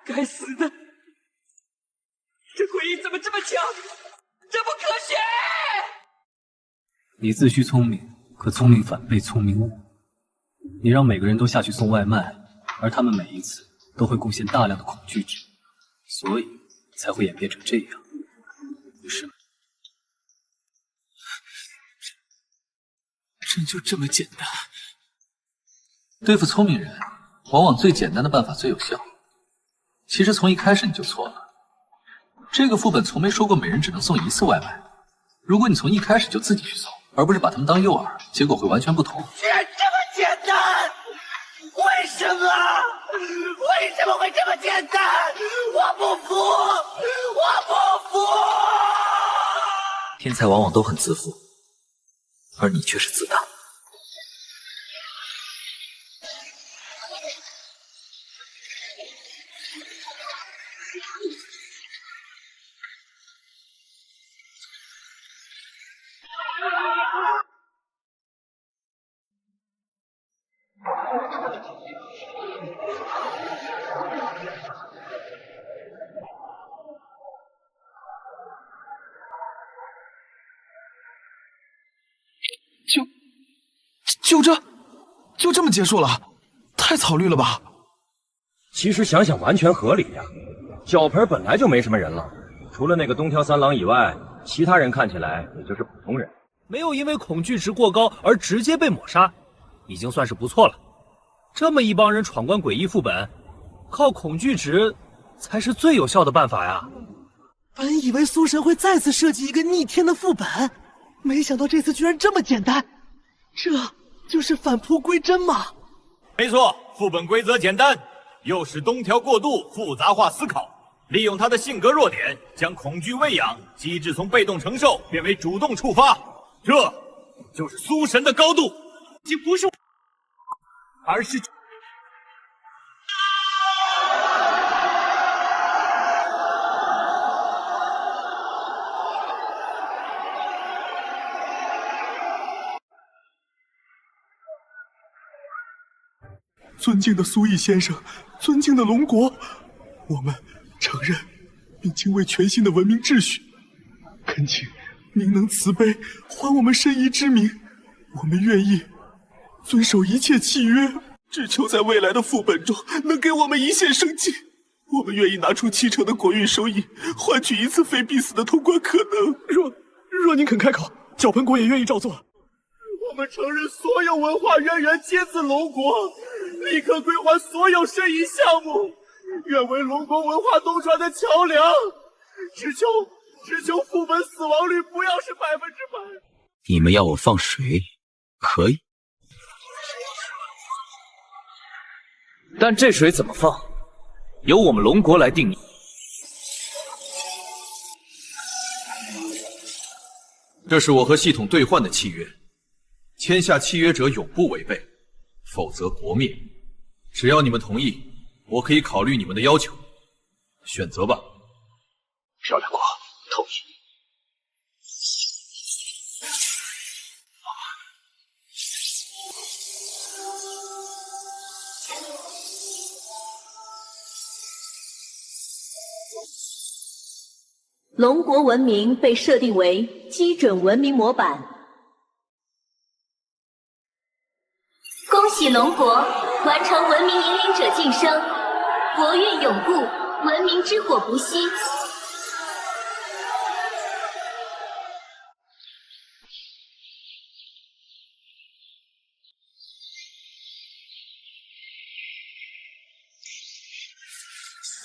该死的！这诡异怎么这么强？这不可学！你自诩聪明，可聪明反被聪明误。你让每个人都下去送外卖，而他们每一次都会贡献大量的恐惧值，所以才会演变成这样，不是吗？真就这么简单？对付聪明人，往往最简单的办法最有效。其实从一开始你就错了。这个副本从没说过每人只能送1次外卖。如果你从一开始就自己去送，而不是把他们当诱饵，结果会完全不同。居然这么简单？为什么？为什么会这么简单？我不服！我不服！天才往往都很自负，而你却是自大。就这么结束了？太草率了吧？其实想想完全合理呀。角盆本来就没什么人了，除了那个东挑三郎以外，其他人看起来也就是普通人，没有因为恐惧值过高而直接被抹杀，已经算是不错了。这么一帮人闯关诡异副本，靠恐惧值才是最有效的办法呀。本以为苏神会再次设计一个逆天的副本，没想到这次居然这么简单。这就是返璞归真吗？没错，副本规则简单，诱使东条过度复杂化思考，利用他的性格弱点，将恐惧喂养机制从被动承受变为主动触发，这就是苏神的高度，已经不是，而是。尊敬的苏毅先生，尊敬的龙国，我们承认并敬畏全新的文明秩序，恳请您能慈悲还我们申遗之名。我们愿意遵守一切契约，只求在未来的副本中能给我们一线生机。我们愿意拿出70%的国运收益，换取一次非必死的通关可能。若您肯开口，角盆国也愿意照做。我们承认所有文化渊源皆自龙国，立刻归还所有申遗项目，愿为龙国文化东传的桥梁。只求副本死亡率不要是100%。你们要我放水，可以，但这水怎么放，由我们龙国来定义。这是我和系统兑换的契约，签下契约者永不违背，否则国灭。只要你们同意，我可以考虑你们的要求，选择吧。漂亮国同意。龙国文明被设定为基准文明模板。恭喜龙国完成文明引领者晋升，国运永固，文明之火不息。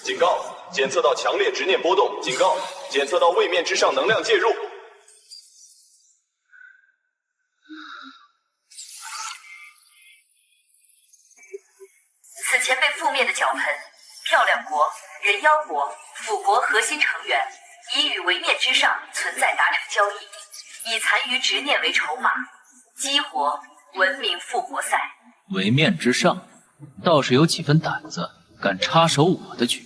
警告！检测到强烈执念波动。警告！检测到位面之上能量介入。此前被覆灭的角盆、漂亮国、人妖国、腐国核心成员，已与位面之上存在达成交易，以残余执念为筹码，激活文明复活赛。位面之上，倒是有几分胆子，敢插手我的局。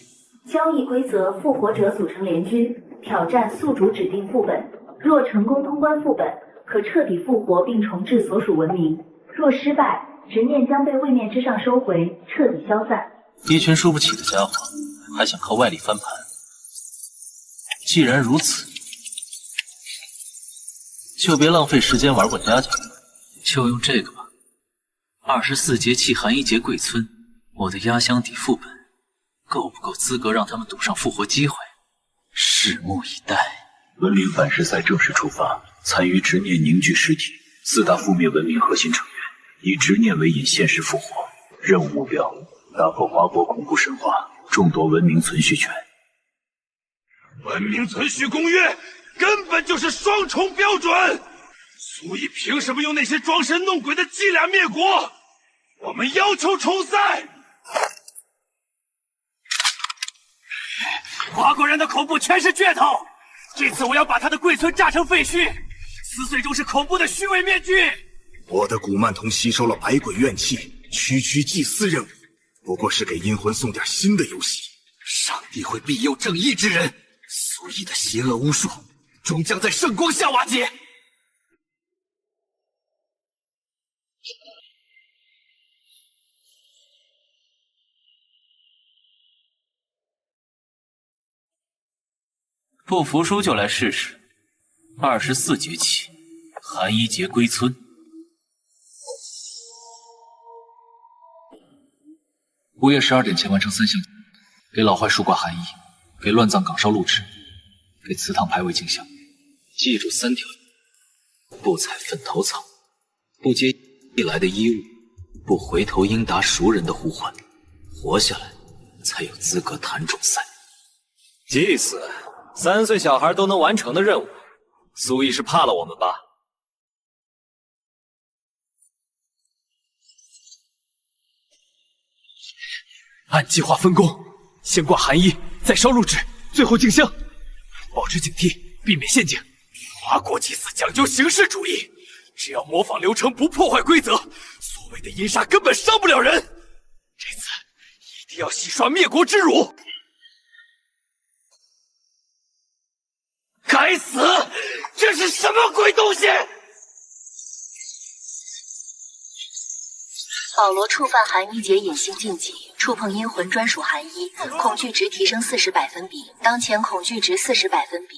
交易规则：复活者组成联军，挑战宿主指定副本。若成功通关副本，可彻底复活并重置所属文明；若失败，执念将被位面之上收回，彻底消散。一群输不起的家伙，还想靠外力翻盘？既然如此，就别浪费时间玩过家家，就用这个吧。24节气寒一节贵村，我的压箱底副本够不够资格让他们赌上复活机会？拭目以待。文明反噬赛正式出发，残余执念凝聚尸体，4大覆灭文明核心成员以执念为引现实复活。任务目标：打破华国恐怖神话，重夺文明存续权。文明存续公约根本就是双重标准，苏毅凭什么用那些装神弄鬼的伎俩灭国？我们要求重赛！华国人的恐怖全是噱头，这次我要把他的贵村炸成废墟，撕碎中是恐怖的虚伪面具。我的古曼童吸收了百鬼怨气，区区祭祀任务，不过是给阴魂送点新的游戏。上帝会庇佑正义之人，苏毅的邪恶巫术终将在圣光下瓦解。不服输就来试试。24节起，寒衣节归村。午夜12点前完成3项，给老槐树挂寒衣，给乱葬岗烧路纸，给祠堂牌位敬香。记住3条：不采坟头草，不接一来的衣物，不回头应答熟人的呼唤。活下来，才有资格谈重赛。祭祀，3岁小孩都能完成的任务，苏毅是怕了我们吧？按计划分工，先挂寒衣，再烧路纸，最后敬香。保持警惕，避免陷阱。华国祭祀讲究形式主义，只要模仿流程，不破坏规则，所谓的阴煞根本伤不了人。这次一定要洗刷灭国之辱。该死！这是什么鬼东西？保罗触犯寒衣节隐性禁忌，触碰阴魂专属寒衣，恐惧值提升40百分比，当前恐惧值40百分比。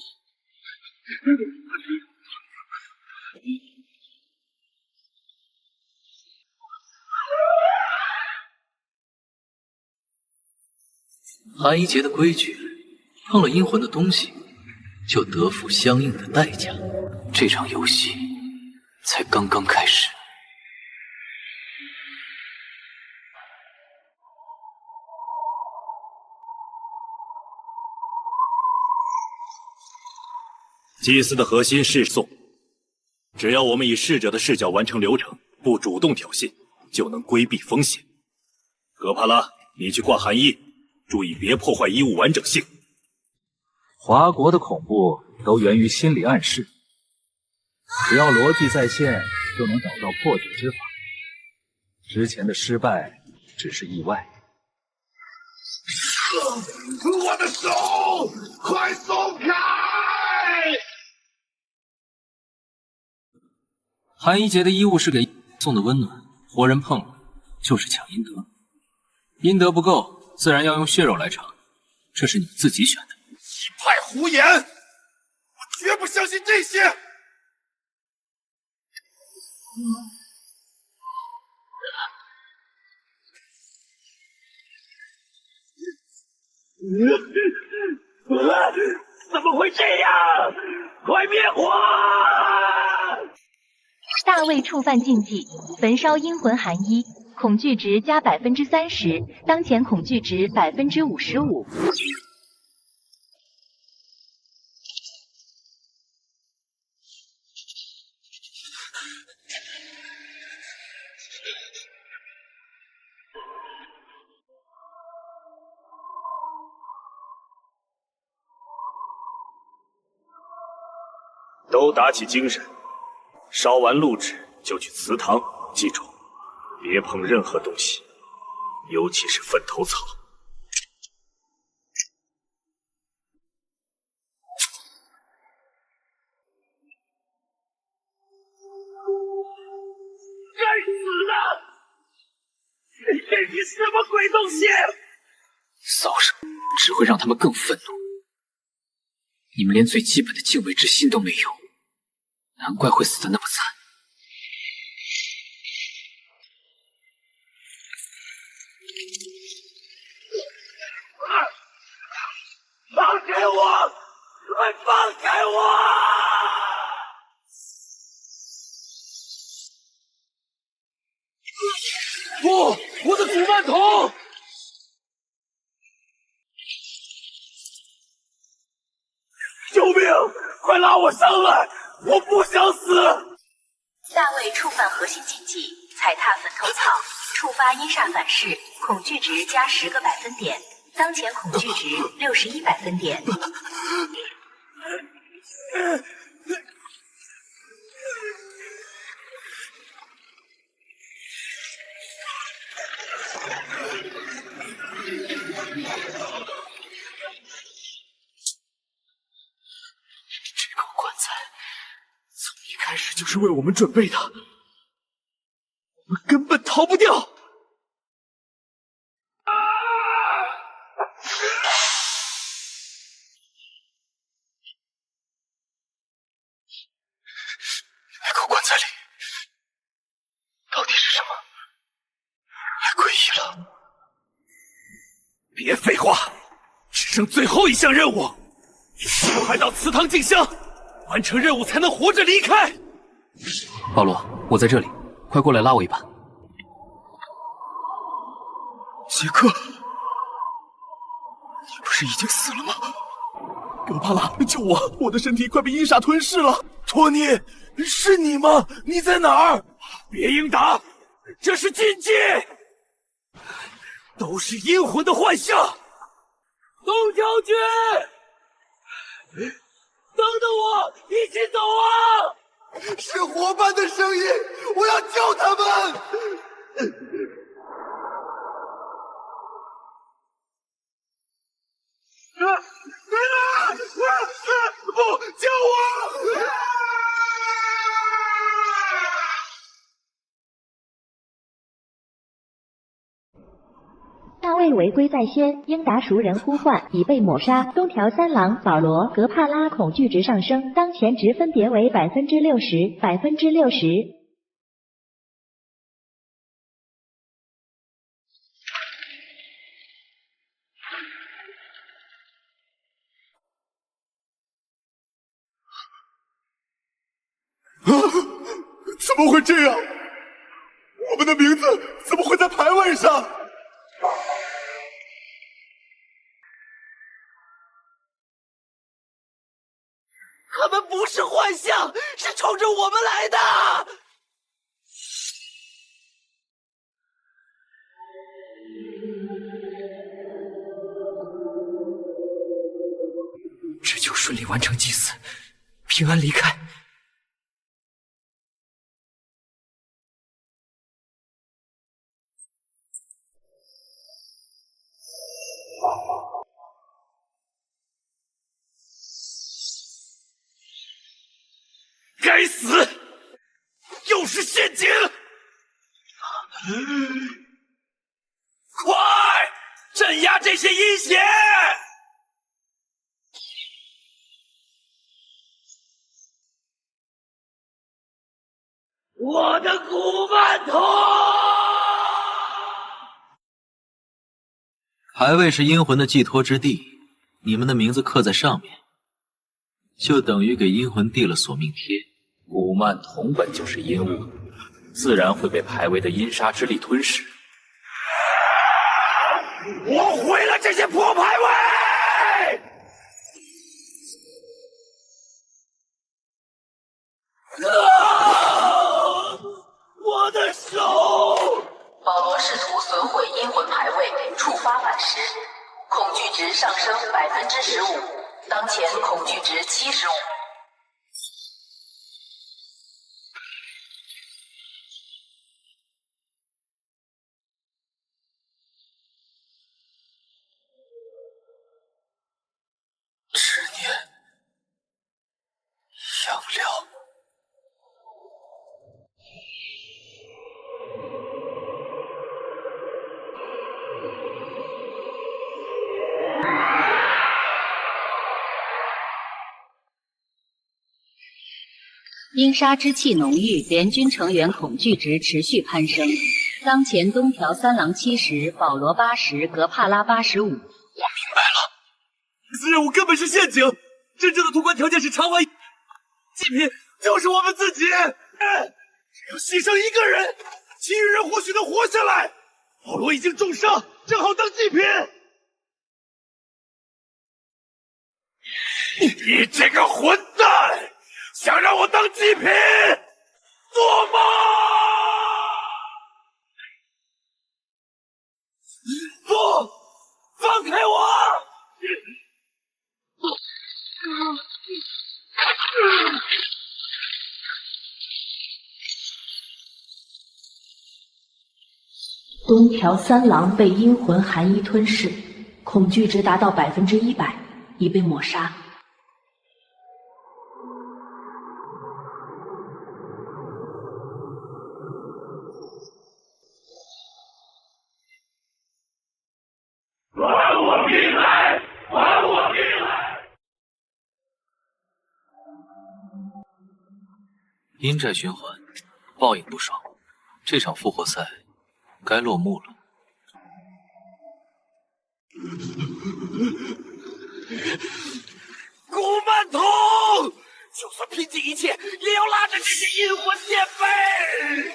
寒衣节的规矩，碰了阴魂的东西，就得付相应的代价。这场游戏才刚刚开始。祭祀的核心是送，只要我们以逝者的视角完成流程，不主动挑衅，就能规避风险。格帕拉，你去挂寒衣，注意别破坏衣物完整性。华国的恐怖都源于心理暗示，只要逻辑在线，就能找到破解之法。之前的失败只是意外。我的手，快松开！寒衣节的衣物是给送的温暖，活人碰了就是抢阴德，阴德不够，自然要用血肉来偿，这是你自己选的。一派胡言！我绝不相信这些！怎么会这样？快灭火！大卫触犯禁忌，焚烧阴魂寒衣，恐惧值加30%，当前恐惧值55%。都打起精神，烧完路纸就去祠堂，记住，别碰任何东西，尤其是粪头草。该死的！这是什么鬼东西？扫射只会让他们更愤怒。你们连最基本的敬畏之心都没有，难怪会死得那么惨。啊！快拉我上来！我不想死。大卫触犯核心禁忌，踩踏坟头草，触发阴煞反噬，恐惧值加10个百分点，当前恐惧值61百分点。这口棺材从一开始就是为我们准备的，我们根本逃不掉。那口棺材里到底是什么？太诡异了！别废话，只剩最后一项任务，我还到祠堂进香，完成任务才能活着离开。保罗，我在这里，快过来拉我一把。杰克，你不是已经死了吗？格帕拉，救我！我的身体快被阴煞吞噬了。托尼，是你吗？你在哪儿？别应答，这是禁忌，都是阴魂的幻象。东条君，等等我，一起走啊！是伙伴的声音，我要救他们！不，救我！大卫违规在先，应答熟人呼唤，已被抹杀。东条三郎、保罗、格帕拉恐惧值上升，当前值分别为60%、60%。怎么会这样？我们的名字怎么会在牌位上？他们不是幻象，是冲着我们来的。只求顺利完成祭祀，平安离开。该死！又是陷阱！快镇压这些阴邪！我的古曼童！牌位是阴魂的寄托之地，你们的名字刻在上面，就等于给阴魂递了索命贴。古曼童本就是阴物，自然会被牌位的阴杀之力吞噬。我毁了这些破牌位！我的手！保罗试图损毁阴魂牌位，触发反噬，恐惧值上升15%，当前恐惧值75%。执念，养料。阴杀之气浓郁，联军成员恐惧值持续攀升。当前东条三郎70，保罗80，格帕拉85。我明白了，此任务根本是陷阱，真正的通关条件是偿还祭品，就是我们自己。只要牺牲一个人，其余人或许能活下来。保罗已经重伤，正好当祭品。你这个混蛋！想让我当祭品？做梦！不，放开我！东条三郎被阴魂寒衣吞噬，恐惧值达到100%，已被抹杀。还我命来！还我命来！阴债循环，报应不爽，这场复活赛该落幕了。古曼童，就算拼尽一切，也要拉着这些阴魂垫背。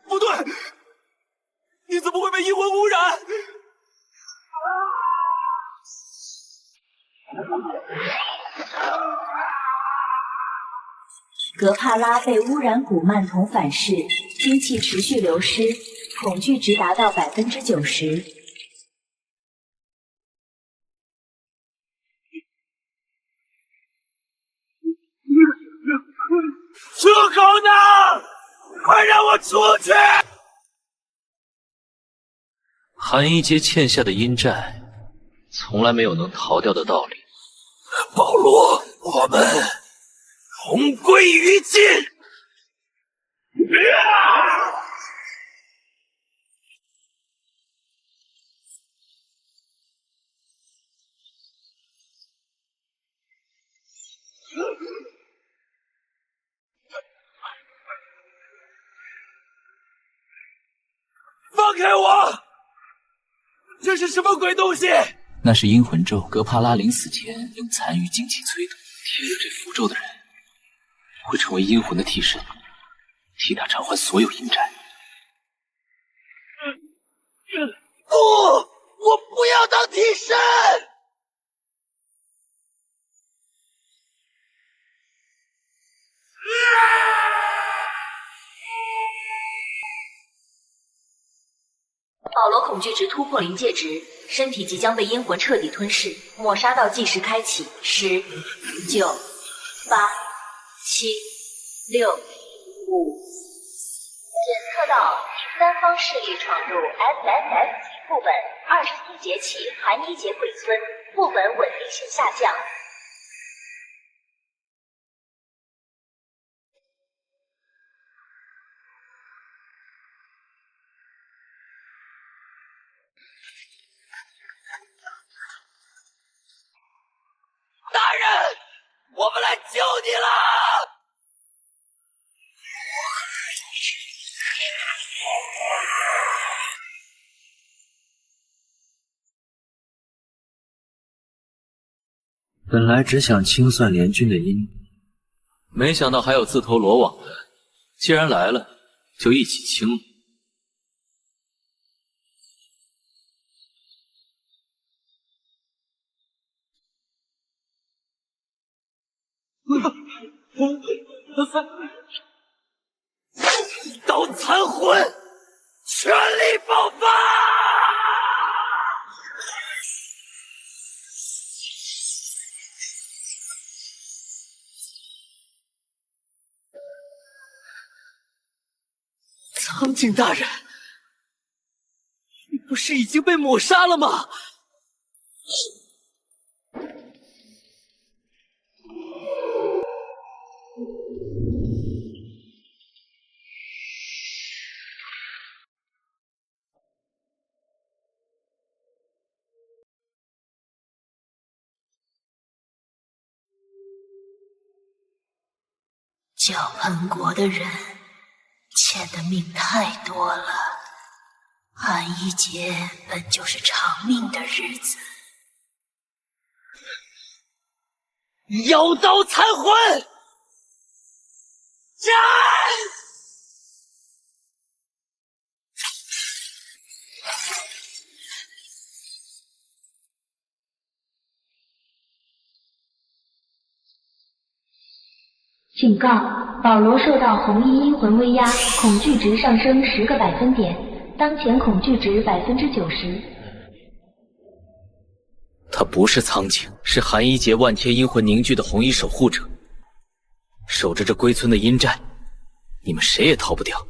不对，你怎么会被阴魂污染？格帕拉被污染古曼童反噬，精气持续流失，恐惧值达到90%。出口呢？快让我出去！寒衣阶欠下的阴债，从来没有能逃掉的道理。保罗，我们同归于尽！放开我！这是什么鬼东西？那是阴魂咒，格帕拉临死前用残余精气催动，贴了这符咒的人会成为阴魂的替身，替他偿还所有阴债。不，我不要当替身！保罗恐惧值突破临界值，身体即将被阴魂彻底吞噬，抹杀到计时开启，10、9、8、7、6、5。检测到第三方势力闯入 SSS 级副本，24节起寒衣节鬼村，副本稳定性下降。大人，我们来救你了！本来只想清算联军的阴，没想到还有自投罗网的。既然来了，就一起清了。一刀残魂，全力爆发！苍井大人，你不是已经被抹杀了吗？角盆国的人欠的命太多了，寒衣节本就是长命的日子。妖刀残魂，战！警告：保罗受到红衣阴魂威压，恐惧值上升10个百分点，当前恐惧值90%。他不是苍井，是寒衣劫万天阴魂凝聚的红衣守护者，守着这龟村的阴寨，你们谁也逃不掉。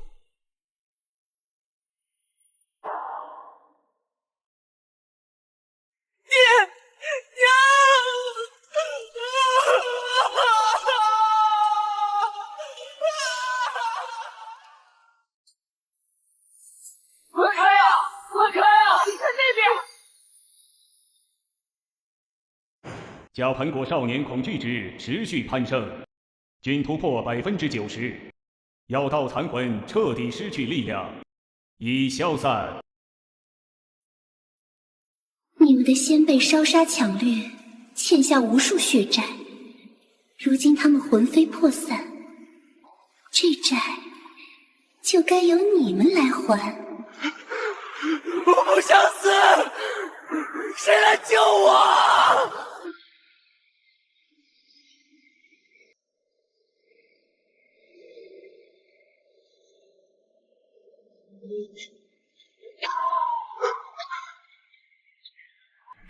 滚开啊！滚开啊！你看那边！甲盆国少年恐惧值持续攀升，均突破90%，妖道残魂彻底失去力量，已消散。你们的先辈烧杀抢掠，欠下无数血债，如今他们魂飞魄散，这债就该由你们来还。我不想死，谁来救我？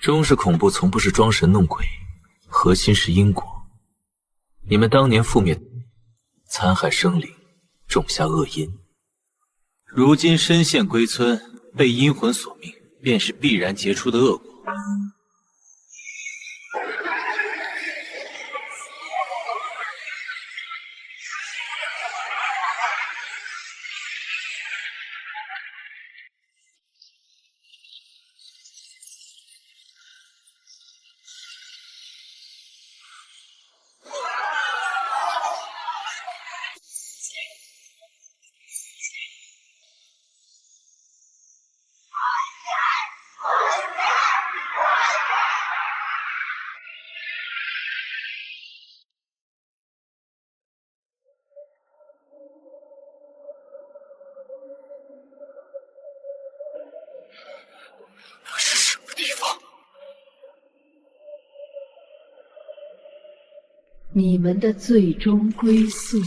中式恐怖从不是装神弄鬼，核心是因果。你们当年覆灭残害生灵，种下恶因，如今身陷龟村，被阴魂所命，便是必然结出的恶果。是什么地方？你们的最终归宿。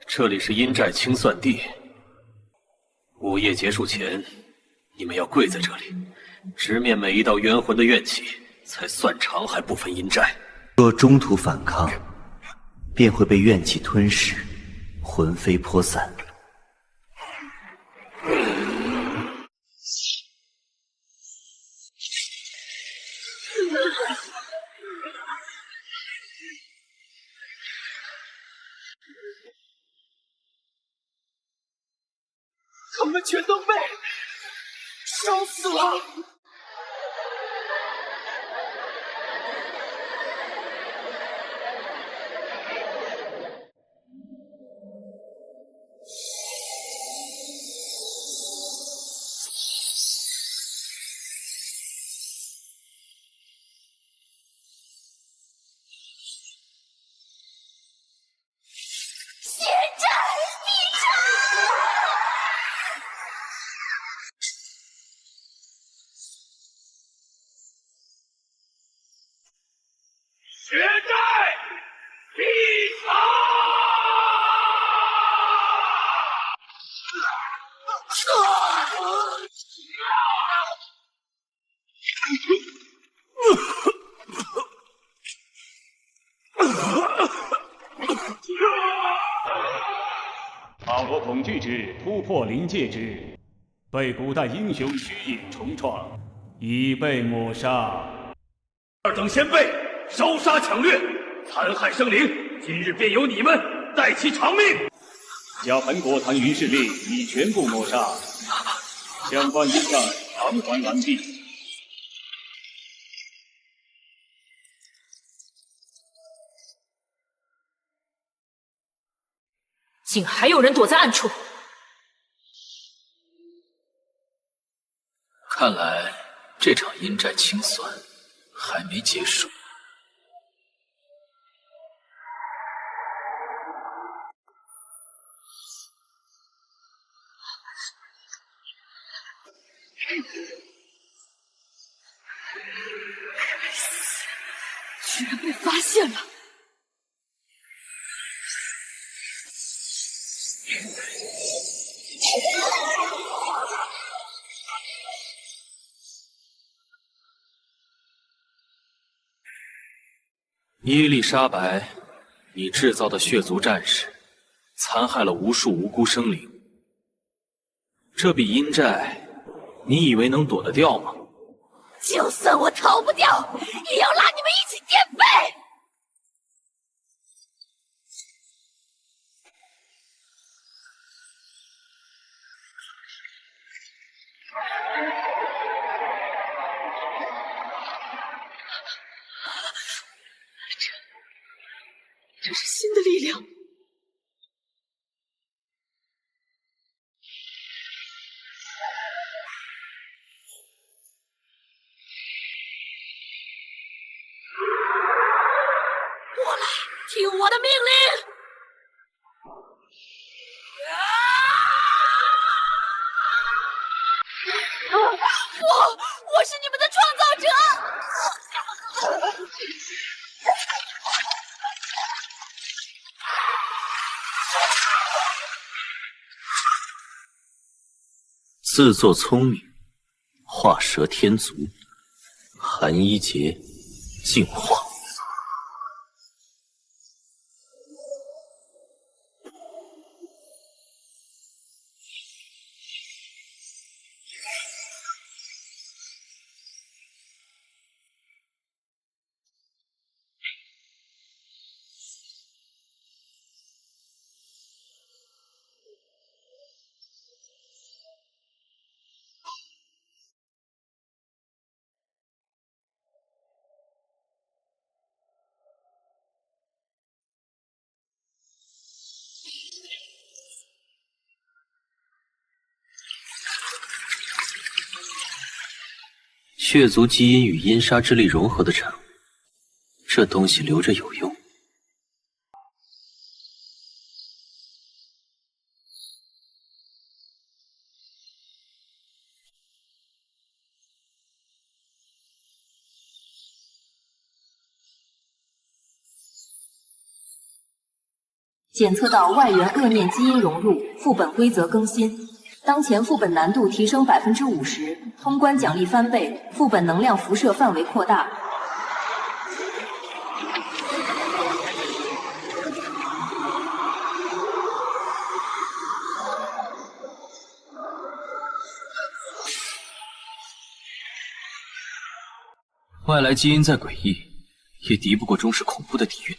这里是阴寨清算地，午夜结束前，你们要跪在这里，直面每一道冤魂的怨气，才算偿还部分阴债。若中途反抗，便会被怨气吞噬，魂飞魄散。他们全都被烧死了。血债必偿！保罗恐惧值突破临界值，被古代英雄虚影重创，已被抹杀。二等先辈烧杀抢掠，残害生灵，今日便由你们代其偿命。甲盆国残余势力已全部抹杀，相关阴债偿还完毕。竟还有人躲在暗处。看来这场阴债清算还没结束。居然被发现了！伊丽莎白，你制造的血族战士，残害了无数无辜生灵。这笔阴债，你以为能躲得掉吗？就算我逃不掉，也要拉你们一起垫背！这是新的力量。过来，听我的命令！我是你们的创造者！自作聪明，画蛇添足，寒衣节进化。血族基因与阴杀之力融合的产物，这东西留着有用。检测到外源恶念基因融入，副本规则更新。当前副本难度提升50%，通关奖励翻倍，副本能量辐射范围扩大。外来基因再诡异，也敌不过中式恐怖的底蕴。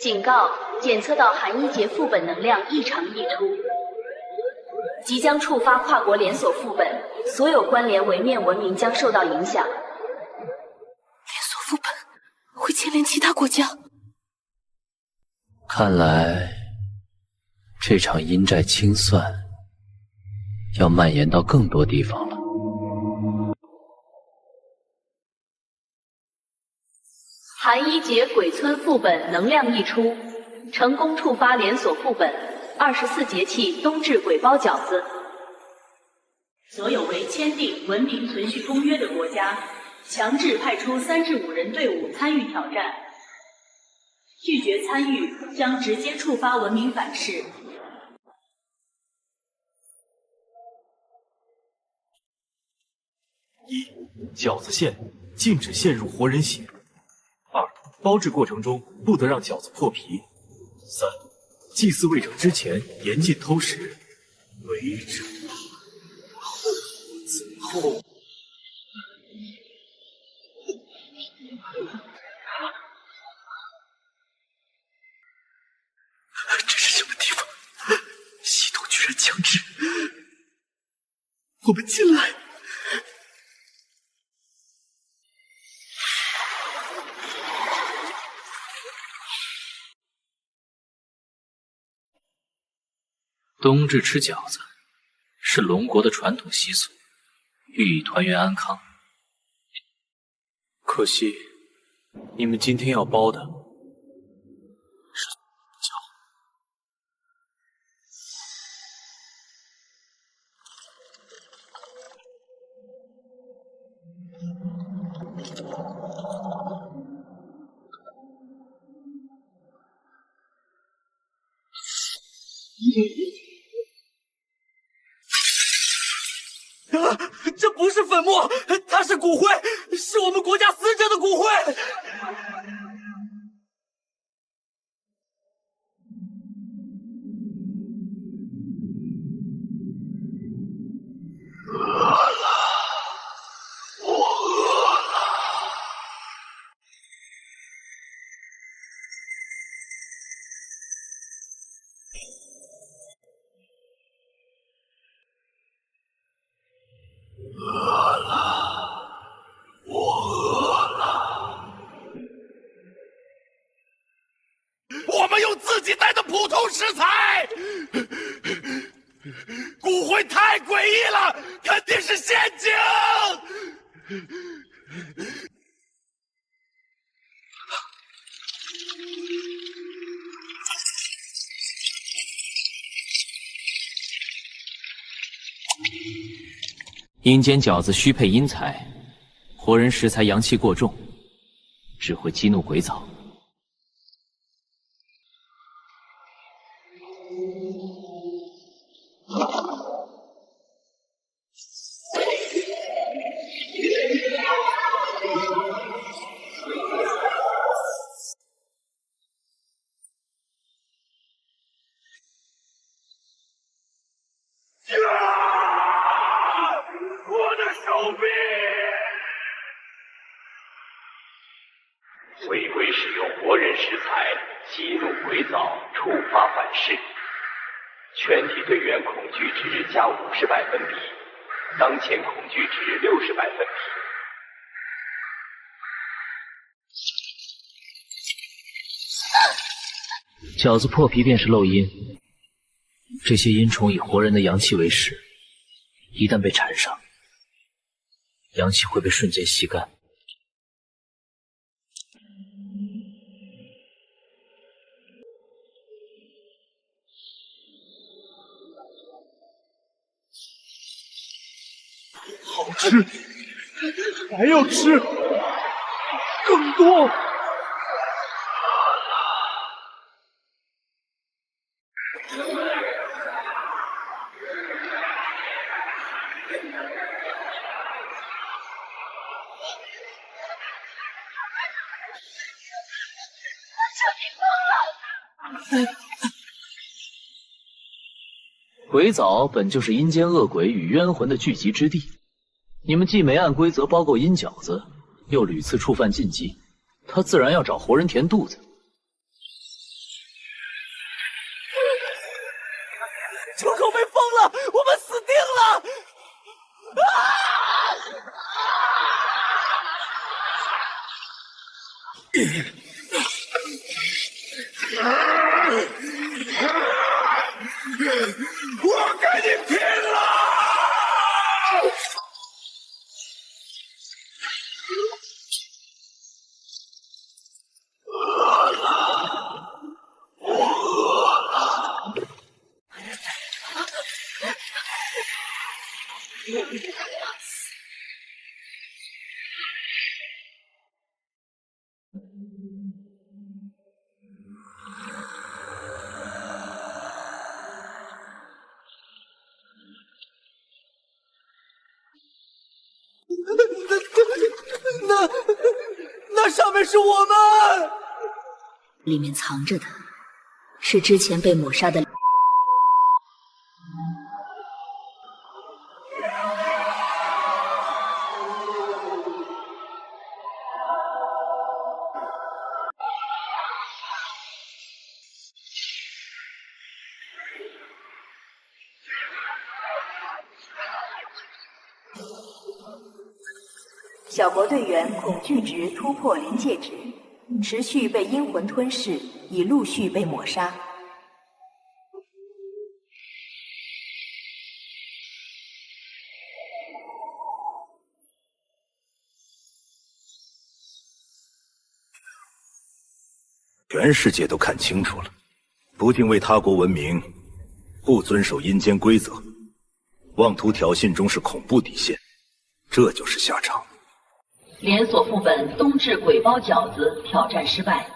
警告：检测到寒衣节副本能量异常溢出，即将触发跨国连锁副本，所有关联维面文明将受到影响。连锁副本会牵连其他国家。看来这场阴债清算要蔓延到更多地方了。寒衣节鬼村副本能量溢出，成功触发连锁副本24节气冬至鬼包饺子。所有未签订文明存续公约的国家，强制派出3至5人队伍参与挑战。拒绝参与将直接触发文明反噬。1. 饺子馅禁止陷入活人血。2. 包制过程中不得让饺子破皮。3. 祭祀未成之前严禁偷食，违者后自后。我们进来。冬至吃饺子是龙国的传统习俗，寓意团圆安康。可惜，你们今天要包的是饺。这不是粉末，它是骨灰，是我们国家死者的骨灰。我们用自己带的普通食材，骨灰太诡异了，肯定是陷阱。阴间饺子需配阴材，活人食材阳气过重，只会激怒鬼藻。我的手臂！违规使用活人食材，激怒鬼藻，触发反噬。全体队员恐惧值加50百分比，当前恐惧值60百分比。饺子破皮便是漏阴，这些阴虫以活人的阳气为食，一旦被缠上，阳气会被瞬间吸干。好吃，还要吃，更多。鬼藻本就是阴间恶鬼与冤魂的聚集之地，你们既没按规则包够阴饺子，又屡次触犯禁忌，他自然要找活人填肚子。出口被封了，我们死定了！我跟你拼了！饿了，我饿了。那上面是我们，里面藏着的是之前被抹杀的。小国队员恐惧值突破临界值，持续被阴魂吞噬，已陆续被抹杀。全世界都看清楚了，不敬畏他国文明，不遵守阴间规则，妄图挑衅中是恐怖底线，这就是下场。连锁副本冬至鬼包饺子挑战失败，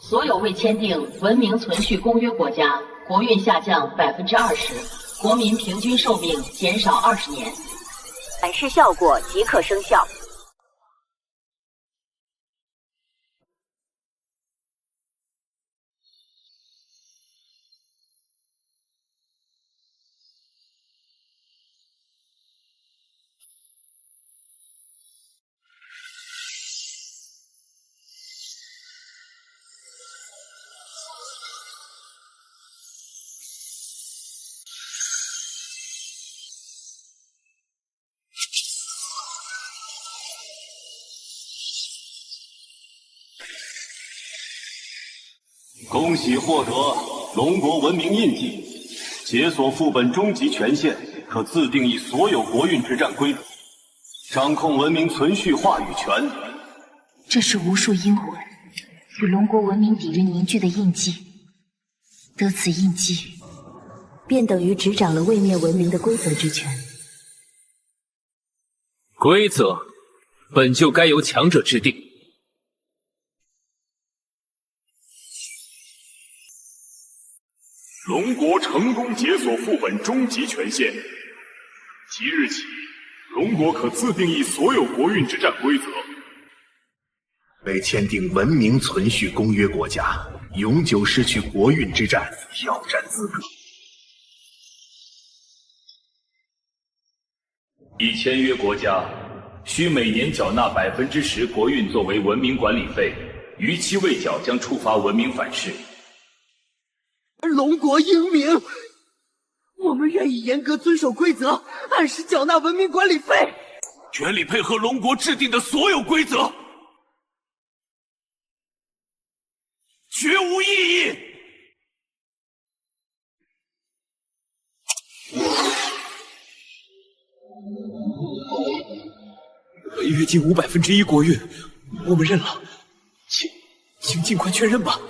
所有未签订文明存续公约国家国运下降20%，国民平均寿命减少20年。展示效果即刻生效。恭喜获得龙国文明印记，解锁副本终极权限，可自定义所有国运之战规则，掌控文明存续话语权。这是无数阴魂与龙国文明底蕴凝聚的印记，得此印记，便等于执掌了位面文明的规则之权。规则本就该由强者制定。龙国成功解锁副本终极权限，即日起，龙国可自定义所有国运之战规则。被签订文明存续公约国家，永久失去国运之战挑战资格。已签约国家需每年缴纳10%国运作为文明管理费，逾期未缴将触发文明反噬。龙国英明，我们愿意严格遵守规则，按时缴纳文明管理费，全力配合龙国制定的所有规则，绝无异议。约金无1%国运，我们认了，请尽快确认吧。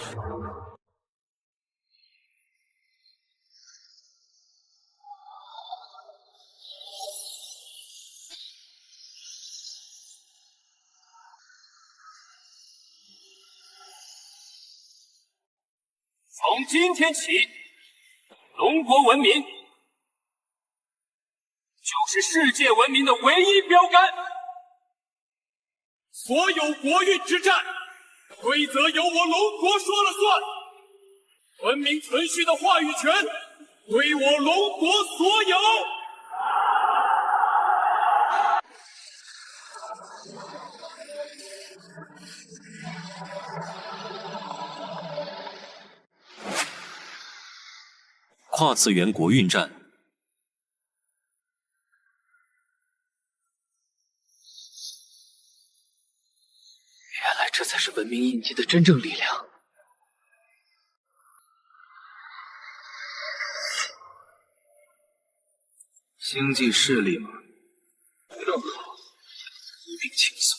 从今天起，龙国文明就是世界文明的唯一标杆。所有国运之战，规则由我龙国说了算。文明存续的话语权归我龙国所有。跨次元国运战，原来这才是文明印记的真正力量。星际势力吗？正好，一并清扫。